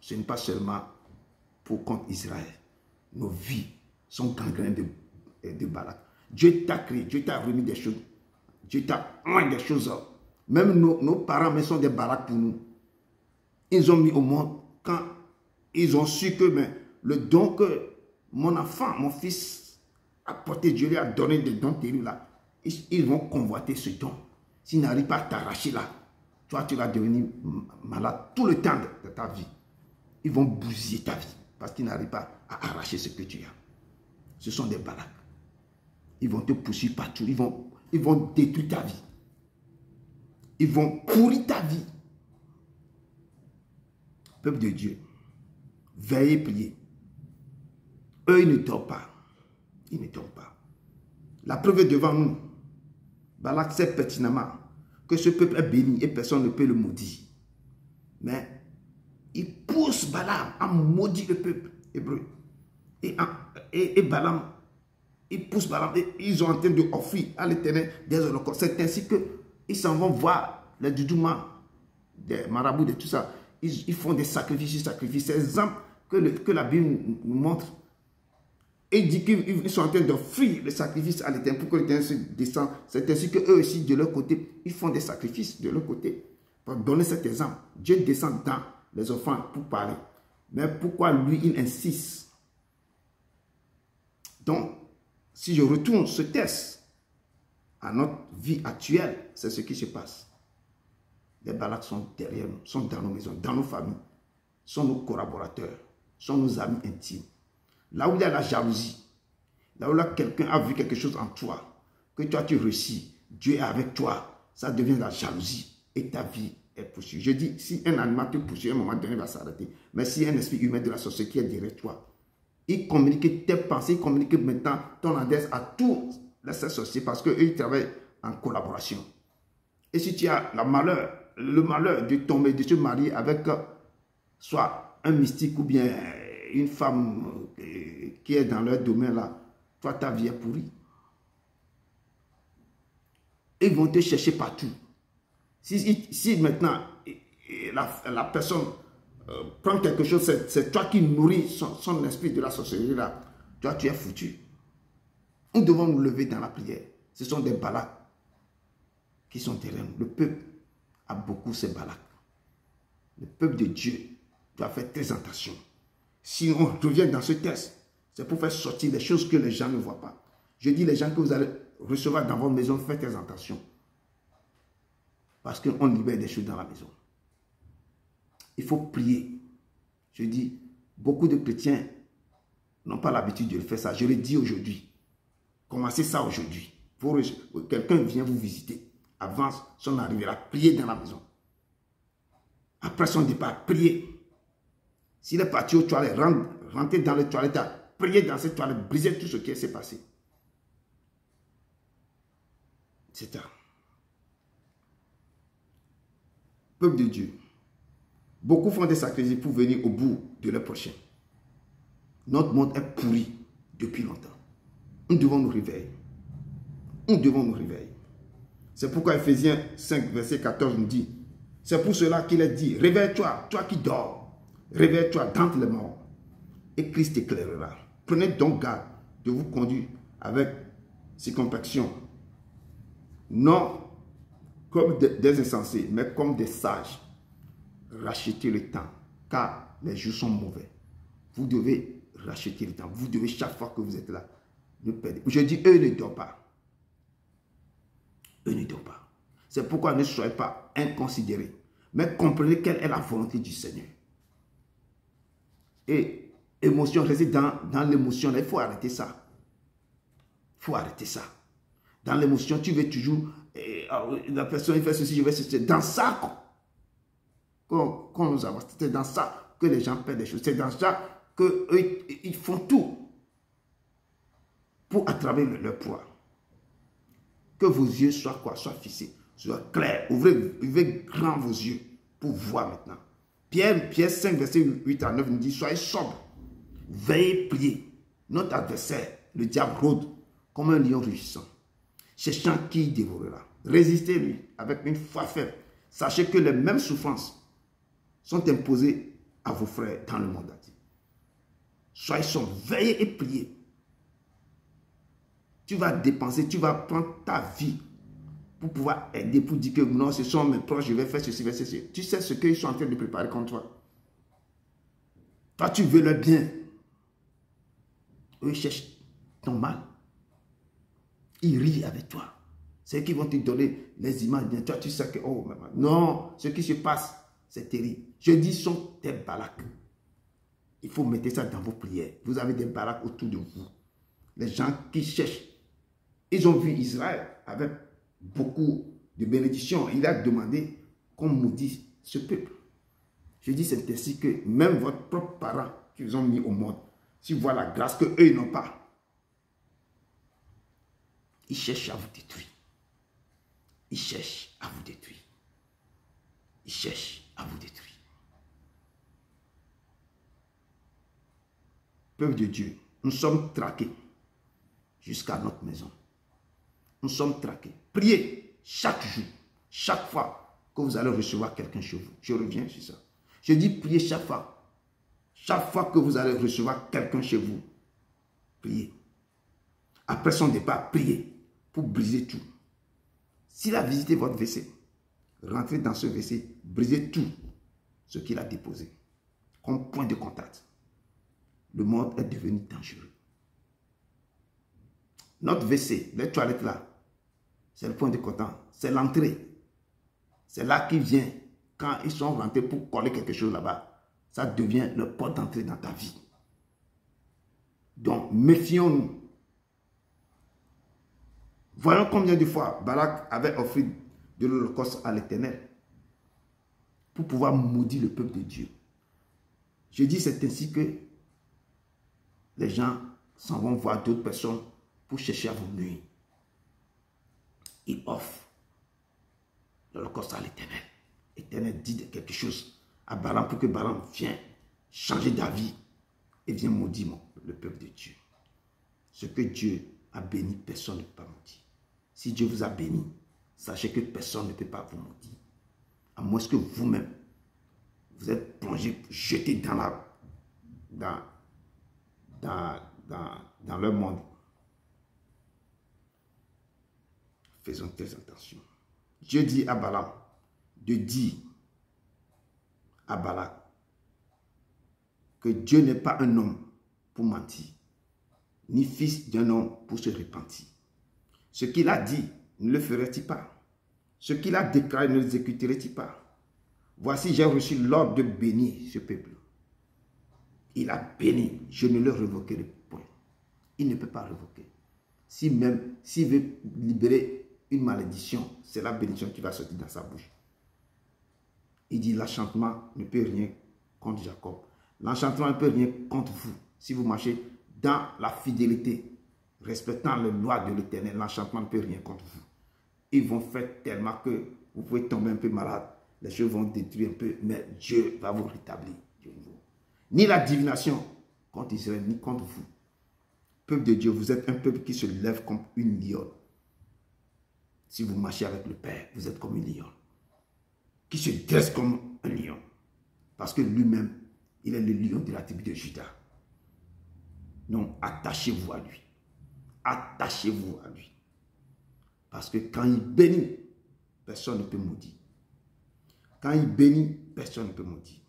S1: Ce n'est pas seulement pour contre Israël. Nos vies sont gangrenées de baraques. Dieu t'a créé, Dieu t'a remis des choses. Dieu t'a mis des choses. Même nos parents mais sont des baraques pour nous. Ils ont mis au monde quand ils ont su que le don que mon enfant, mon fils a porté, Dieu lui a donné des dons terribles là. Ils vont convoiter ce don. S'ils n'arrivent pas à t'arracher là, toi tu vas devenir malade tout le temps de ta vie. Ils vont bousiller ta vie parce qu'ils n'arrivent pas à arracher ce que tu as. Ce sont des baraques. Ils vont te poursuivre partout. Ils vont détruire ta vie. Ils vont pourrir ta vie. Peuple de Dieu, veillez, priez. Eux, ils ne dorment pas. Ils ne dorment pas. La preuve est devant nous. Balak sait pertinemment que ce peuple est béni et personne ne peut le maudire. Mais il pousse Balaam à maudire le peuple hébreu. Et Balaam, il pousse Balaam. Et ils sont en train d'offrir à l'Éternel des holocaustes. C'est ainsi qu'ils s'en vont voir les doudoumas, des marabouts, de tout ça. Ils font des sacrifices. C'est l'exemple que la Bible nous montre. Et il dit qu'ils sont en train d'offrir le sacrifice à l'Éternel pour que l'Éternel se descende. C'est ainsi qu'eux aussi, de leur côté, ils font des sacrifices de leur côté. Pour donner cet exemple, Dieu descend dans les offrandes pour parler. Mais pourquoi lui, il insiste? Donc, si je retourne ce test à notre vie actuelle, c'est ce qui se passe. Les balades sont derrière nous, sont dans nos maisons, dans nos familles, sont nos collaborateurs, sont nos amis intimes. Là où il y a la jalousie, là où quelqu'un a vu quelque chose en toi, que toi tu réussis, Dieu est avec toi, ça devient la jalousie et ta vie est poursuivie. Je dis, si un animal te poursuit, à un moment donné, il va s'arrêter. Mais si un esprit humain de la société est derrière toi, il communique tes pensées, il communique maintenant ton adresse à tous les associés parce qu'eux, ils travaillent en collaboration. Et si tu as le malheur de tomber, de se marier avec soit un mystique ou bien une femme qui est dans leur domaine là, toi ta vie est pourrie. Ils vont te chercher partout. Si maintenant la personne prend quelque chose, c'est toi qui nourris son esprit de la sorcellerie là, toi tu es foutu. Nous devons nous lever dans la prière. Ce sont des balades qui sont derrière nous. Le peuple a beaucoup ces balades. Le peuple de Dieu doit faire très attention. Si on revient dans ce test, c'est pour faire sortir les choses que les gens ne voient pas. Je dis les gens que vous allez recevoir dans votre maison, faites très attention. Parce qu'on libère des choses dans la maison. Il faut prier. Je dis, beaucoup de chrétiens n'ont pas l'habitude de le faire ça. Je le dis aujourd'hui. Commencez ça aujourd'hui. Quelqu'un vient vous visiter. Avant son arrivée, là, priez dans la maison. Après son départ, priez. S'il est parti aux toilettes, rentrez dans les toilettes, priez dans ces toilettes, brisez tout ce qui s'est passé. C'est ça. Peuple de Dieu, beaucoup font des sacrifices pour venir au bout de leur prochain. Notre monde est pourri depuis longtemps. Nous devons nous réveiller. Nous devons nous réveiller. C'est pourquoi Ephésiens 5, verset 14 nous dit, c'est pour cela qu'il est dit, réveille-toi, toi qui dors, réveille-toi d'entre les morts, et Christ t'éclairera. Prenez donc garde de vous conduire avec circonspection, non comme des insensés, mais comme des sages. Rachetez le temps, car les jours sont mauvais. Vous devez racheter le temps. Vous devez, chaque fois que vous êtes là, ne perdez. Je dis, eux ne dorment pas. Eux ne dorment pas. C'est pourquoi ne soyez pas inconsidérés, mais comprenez quelle est la volonté du Seigneur. Et émotion, restez dans l'émotion. Il faut arrêter ça. Il faut arrêter ça. Dans l'émotion, tu veux toujours, la personne il fait ceci, je vais ceci. Dans ça, qu'on nous avance. C'est dans ça que les gens perdent des choses. C'est dans ça qu'ils font tout pour attraper leur poids. Que vos yeux soient quoi? Soient fixés, soient clairs. Ouvrez grand vos yeux pour voir maintenant. Pierre 5, verset 8 à 9 nous dit, soyez sobres, veillez, priez. Notre adversaire, le diable, rôde comme un lion rugissant, cherchant qui il dévorera. Résistez-lui avec une foi faible. Sachez que les mêmes souffrances sont imposées à vos frères dans le monde entier. Soyez sobres, veillez et priez. Tu vas dépenser, tu vas prendre ta vie pour pouvoir aider, pour dire que non, ce sont mes proches, je vais faire ceci, ceci. Tu sais ce qu'ils sont en train de préparer contre toi. Toi, tu veux le bien. Eux, ils cherchent ton mal. Ils rient avec toi. C'est eux qui vont te donner les images. Toi, tu sais que, oh, maman. Non, ce qui se passe, c'est terrible. Je dis, sont des baraques. Il faut mettre ça dans vos prières. Vous avez des baraques autour de vous. Les gens qui cherchent. Ils ont vu Israël avec beaucoup de bénédictions. Il a demandé qu'on maudisse ce peuple. Je dis, c'est ainsi que même votre propre parent qui vous ont mis au monde, si vous voyez la grâce qu'eux ils n'ont pas, ils cherchent à vous détruire. Ils cherchent à vous détruire. Ils cherchent à vous détruire. Peuple de Dieu, nous sommes traqués jusqu'à notre maison. Nous sommes traqués. Priez chaque jour, chaque fois que vous allez recevoir quelqu'un chez vous. Je reviens sur ça. Je dis priez chaque fois. Chaque fois que vous allez recevoir quelqu'un chez vous, priez. Après son départ, priez pour briser tout. S'il a visité votre WC, rentrez dans ce WC, brisez tout ce qu'il a déposé comme point de contact. Le monde est devenu dangereux. Notre WC, les toilettes là, c'est le point de contact, c'est l'entrée. C'est là qu'il vient. Quand ils sont rentrés pour coller quelque chose là-bas, ça devient le porte d'entrée dans ta vie. Donc, méfions-nous. Voyons combien de fois Balak avait offert de l'holocauste à l'Éternel pour pouvoir maudire le peuple de Dieu. Je dis, c'est ainsi que les gens s'en vont voir d'autres personnes pour chercher à vous nuire. Ils offrent l'holocauste à l'Éternel. L'Éternel dit quelque chose à Balaam pour que Balaam vienne changer d'avis et vienne maudire le peuple de Dieu. Ce que Dieu a béni, personne ne peut pas maudire. Si Dieu vous a béni, sachez que personne ne peut pas vous maudire. À moins que vous-même, vous êtes plongé, jeté dans leur monde. Faisons très attention. Dieu dit à Balaam de dire à Balak que Dieu n'est pas un homme pour mentir, ni fils d'un homme pour se repentir. Ce qu'il a dit, ne le ferait-il pas? Ce qu'il a déclaré, ne l'exécuterait-il pas? Voici, j'ai reçu l'ordre de bénir ce peuple. Il a béni, je ne le révoquerai point. Il ne peut pas révoquer. S'il veut libérer une malédiction, c'est la bénédiction qui va sortir dans sa bouche. Il dit l'enchantement ne peut rien contre Jacob. L'enchantement ne peut rien contre vous. Si vous marchez dans la fidélité, respectant les lois de l'Éternel, l'enchantement ne peut rien contre vous. Ils vont faire tellement que vous pouvez tomber un peu malade. Les choses vont détruire un peu, mais Dieu va vous rétablir. Ni la divination contre Israël, ni contre vous. Peuple de Dieu, vous êtes un peuple qui se lève comme une lionne. Si vous marchez avec le Père, vous êtes comme une lionne. Qui se dresse comme un lion. Parce que lui-même, il est le lion de la tribu de Juda. Donc, attachez-vous à lui. Attachez-vous à lui. Parce que quand il bénit, personne ne peut maudire. Quand il bénit, personne ne peut maudire.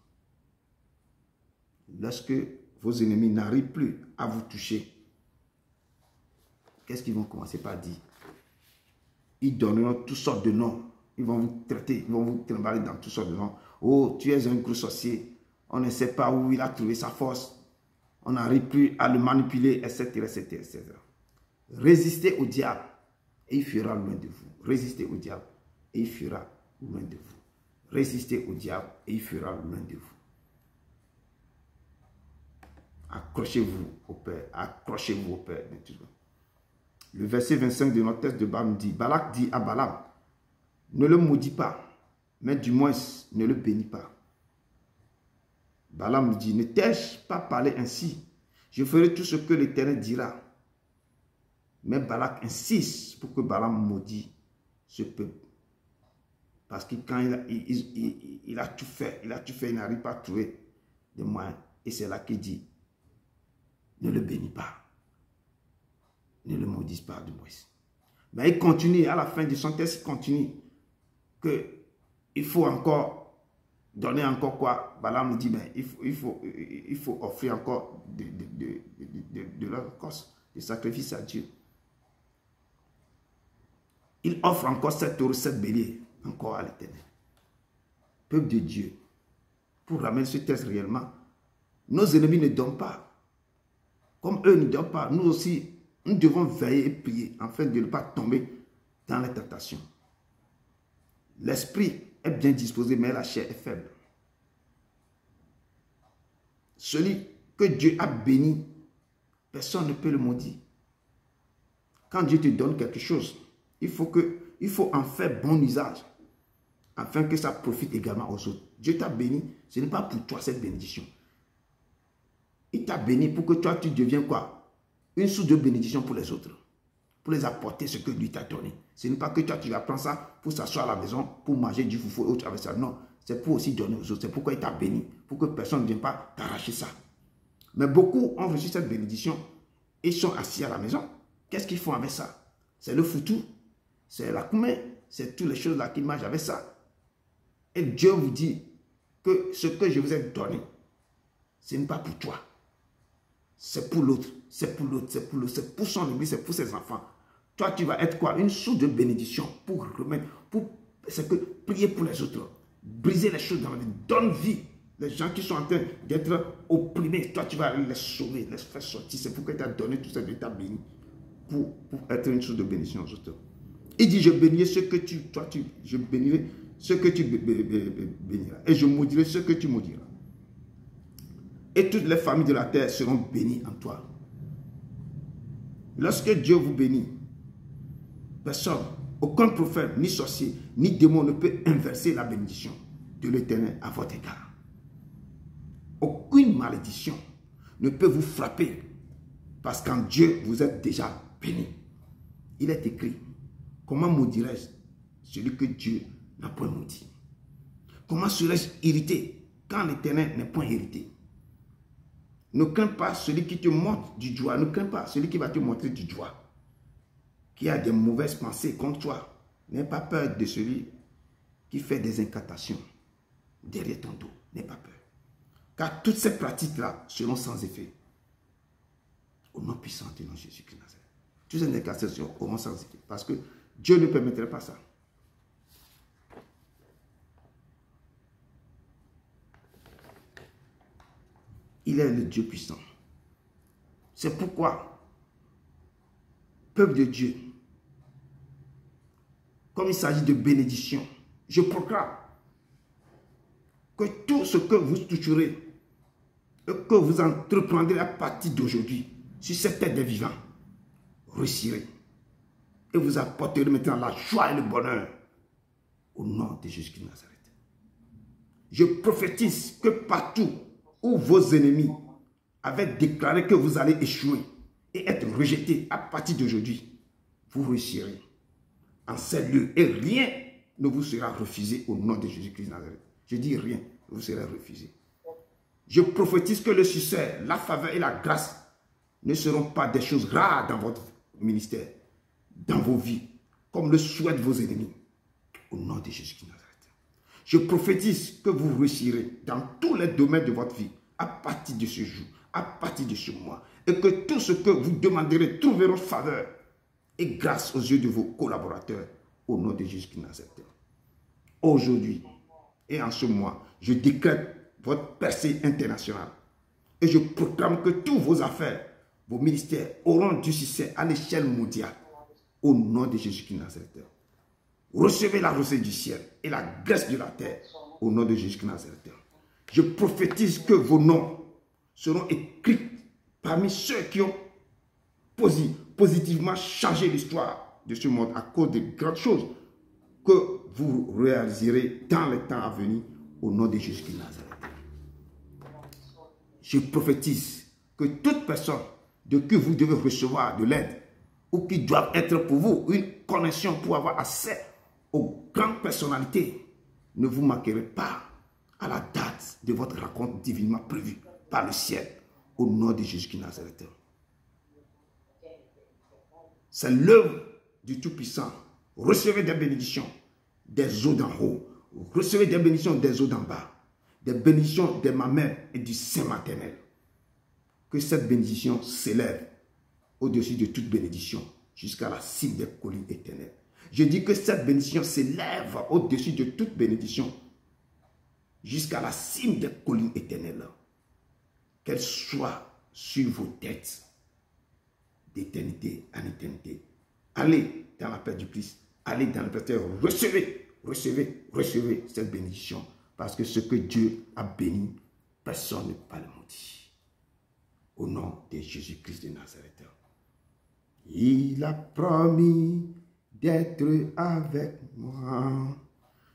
S1: Lorsque vos ennemis n'arrivent plus à vous toucher, qu'est-ce qu'ils vont commencer par dire? Ils donneront toutes sortes de noms. Ils vont vous traiter, ils vont vous trimballer dans toutes sortes de noms. Oh, tu es un gros sorcier. On ne sait pas où il a trouvé sa force. On n'arrive plus à le manipuler, etc., etc., etc. Résistez au diable et il fuira loin de vous. Résistez au diable et il fuira loin de vous. Résistez au diable et il fuira loin de vous. Accrochez-vous au Père. Accrochez-vous au Père. Le verset 25 de notre texte de Balaam dit, Balak dit à Balaam, ne le maudis pas, mais du moins ne le bénis pas. Balaam dit, ne t'ai-je pas parlé ainsi? Je ferai tout ce que l'Éternel dira. Mais Balak insiste pour que Balaam maudit ce peuple. Parce que quand il a tout fait, il n'arrive pas à trouver de moyens. Et c'est là qu'il dit, ne le bénis pas. Ne le maudisse pas de moins. Mais il continue, à la fin de son texte, il continue qu'il faut encore donner encore quoi. Balaam dit, mais il faut offrir encore de l'holocauste, de sacrifice à Dieu. Il offre encore 7 taureaux, 7 béliers, encore à l'Éternel. Peuple de Dieu, pour ramener ce texte réellement, nos ennemis ne dorment pas. Comme eux ne dorment pas, nous aussi, nous devons veiller et prier afin de ne pas tomber dans les tentations. L'esprit est bien disposé, mais la chair est faible. Celui que Dieu a béni, personne ne peut le maudire. Quand Dieu te donne quelque chose, il faut en faire bon usage, afin que ça profite également aux autres. Dieu t'a béni, ce n'est pas pour toi cette bénédiction. Il t'a béni pour que toi tu deviennes quoi? Une source de bénédiction pour les autres. Pour les apporter ce que lui t'a donné. Ce n'est pas que toi tu vas prendre ça pour s'asseoir à la maison, pour manger du foufou et autre avec ça. Non, c'est pour aussi donner aux autres. C'est pourquoi il t'a béni. Pour que personne ne vienne pas t'arracher ça. Mais beaucoup ont reçu cette bénédiction et sont assis à la maison. Qu'est-ce qu'ils font avec ça? C'est le foutu. C'est la koumé. C'est toutes les choses là qu'ils mangent avec ça. Et Dieu vous dit que ce que je vous ai donné, ce n'est pas pour toi. C'est pour l'autre, c'est pour l'autre, c'est pour l'autre, c'est pour son église, c'est pour ses enfants. Toi, tu vas être quoi? Une source de bénédiction pour remettre, c'est que prier pour les autres, briser les choses dans la vie, donne vie. Les gens qui sont en train d'être opprimés, toi, tu vas les sauver, les faire sortir. C'est pourquoi tu as donné tout ça, de ta béni, pour être une source de bénédiction aux autres. Il dit, je bénirai ce que je bénirai ce que tu béniras, et je maudirai ce que tu maudiras. Et toutes les familles de la terre seront bénies en toi. Lorsque Dieu vous bénit, personne, aucun prophète, ni sorcier, ni démon ne peut inverser la bénédiction de l'Éternel à votre égard. Aucune malédiction ne peut vous frapper parce qu'en Dieu, vous êtes déjà béni. Il est écrit, comment maudirais-je celui que Dieu n'a point maudit? Comment serais-je irrité quand l'Éternel n'est point irrité? Ne crains pas celui qui te montre du doigt. Ne crains pas celui qui va te montrer du doigt. Qui a des mauvaises pensées contre toi. N'aie pas peur de celui qui fait des incantations derrière ton dos. N'aie pas peur. Car toutes ces pratiques-là seront sans effet. Au nom puissant de Jésus-Christ Nazareth. Toutes ces incantations auront sans effet. Parce que Dieu ne permettrait pas ça. Il est le Dieu puissant. C'est pourquoi, peuple de Dieu, comme il s'agit de bénédiction, je proclame que tout ce que vous toucherez et que vous entreprendrez à partir d'aujourd'hui sur cette terre des vivants, réussirez. Et vous apporterez maintenant la joie et le bonheur au nom de Jésus-Christ de Nazareth. Je prophétise que partout où vos ennemis avaient déclaré que vous allez échouer et être rejetés à partir d'aujourd'hui, vous réussirez en ces lieux et rien ne vous sera refusé au nom de Jésus-Christ de Nazareth. Je dis rien ne vous sera refusé. Je prophétise que le succès, la faveur et la grâce ne seront pas des choses rares dans votre ministère, dans vos vies, comme le souhaitent vos ennemis, au nom de Jésus-Christ de Nazareth. Je prophétise que vous réussirez dans tous les domaines de votre vie, à partir de ce jour, à partir de ce mois, et que tout ce que vous demanderez trouveront faveur et grâce aux yeux de vos collaborateurs, au nom de Jésus-Christ de Nazareth. Aujourd'hui et en ce mois, je décrète votre percée internationale et je proclame que tous vos affaires, vos ministères auront du succès à l'échelle mondiale, au nom de Jésus-Christ de Nazareth. Recevez la recette du ciel et la graisse de la terre, au nom de Jésus-Christ de Nazareth. Je prophétise que vos noms seront écrits parmi ceux qui ont positivement changé l'histoire de ce monde à cause des grandes choses que vous réaliserez dans les temps à venir, au nom de Jésus-Christ de Nazareth. Je prophétise que toute personne de qui vous devez recevoir de l'aide ou qui doit être pour vous une connexion pour avoir accès aux grandes personnalités ne vous manquerez pas à la date de votre rencontre divinement prévue par le ciel, au nom de Jésus-Christ de Nazareth. C'est l'œuvre du Tout-Puissant. Recevez des bénédictions des eaux d'en haut. Recevez des bénédictions des eaux d'en bas. Des bénédictions de ma mère et du Saint maternel. Que cette bénédiction s'élève au-dessus de toute bénédiction jusqu'à la cime des collines éternelles. Je dis que cette bénédiction s'élève au-dessus de toute bénédiction jusqu'à la cime des collines éternelles. Qu'elle soit sur vos têtes d'éternité en éternité. Allez dans la paix du Christ. Allez dans la paix de Dieu. Recevez cette bénédiction. Parce que ce que Dieu a béni, personne ne peut pas le maudire. Au nom de Jésus-Christ de Nazareth. Il a promis d'être avec moi.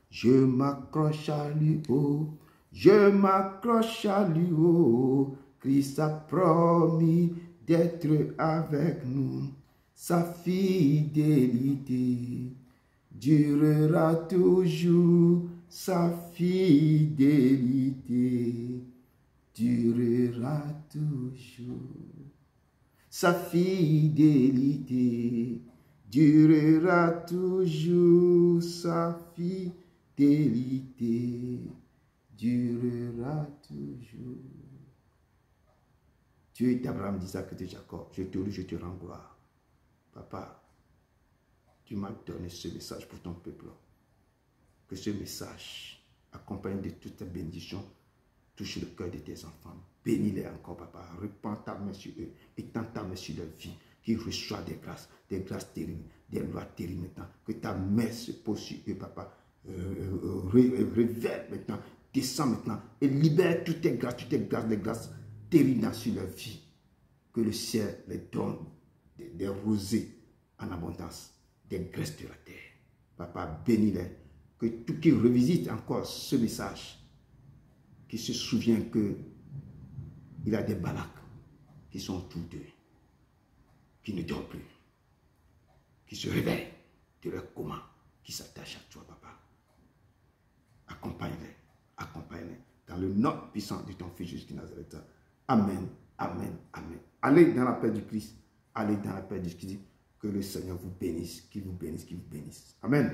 S1: Je m'accroche à lui, oh. Je m'accroche à lui, oh. Christ a promis d'être avec nous. Sa fidélité durera toujours. Sa fidélité durera toujours. Sa fidélité durera toujours. Sa fidélité durera toujours. Dieu d'Abraham, d'Isaac et de Jacob, je te loue, je te rends gloire. Papa, tu m'as donné ce message pour ton peuple. Que ce message, accompagné de toutes tes bénédictions, touche le cœur de tes enfants. Bénis-les encore, papa. Répands ta main sur eux. Étends ta main sur leur vie. Qu'ils reçoivent des grâces terribles, des lois terribles maintenant. Que ta main se pose sur eux, papa. Révèle maintenant, descend maintenant et libère toutes tes grâces, des grâces terribles sur leur vie. Que le ciel les donne des rosées en abondance, des graisses de la terre. Papa, bénis-les. Que tout qui revisite encore ce message, qui se souvient que il y a des Balaks qui sont autour d'eux, qui ne dorment plus, qui se réveillent de leur coma, qui s'attachent à toi, papa. Accompagne-les dans le nom puissant de ton Fils Jésus de Nazareth. Amen, amen, amen. Allez dans la paix du Christ, allez dans la paix du Christ. Que le Seigneur vous bénisse, qu'il vous bénisse, qu'il vous bénisse. Amen.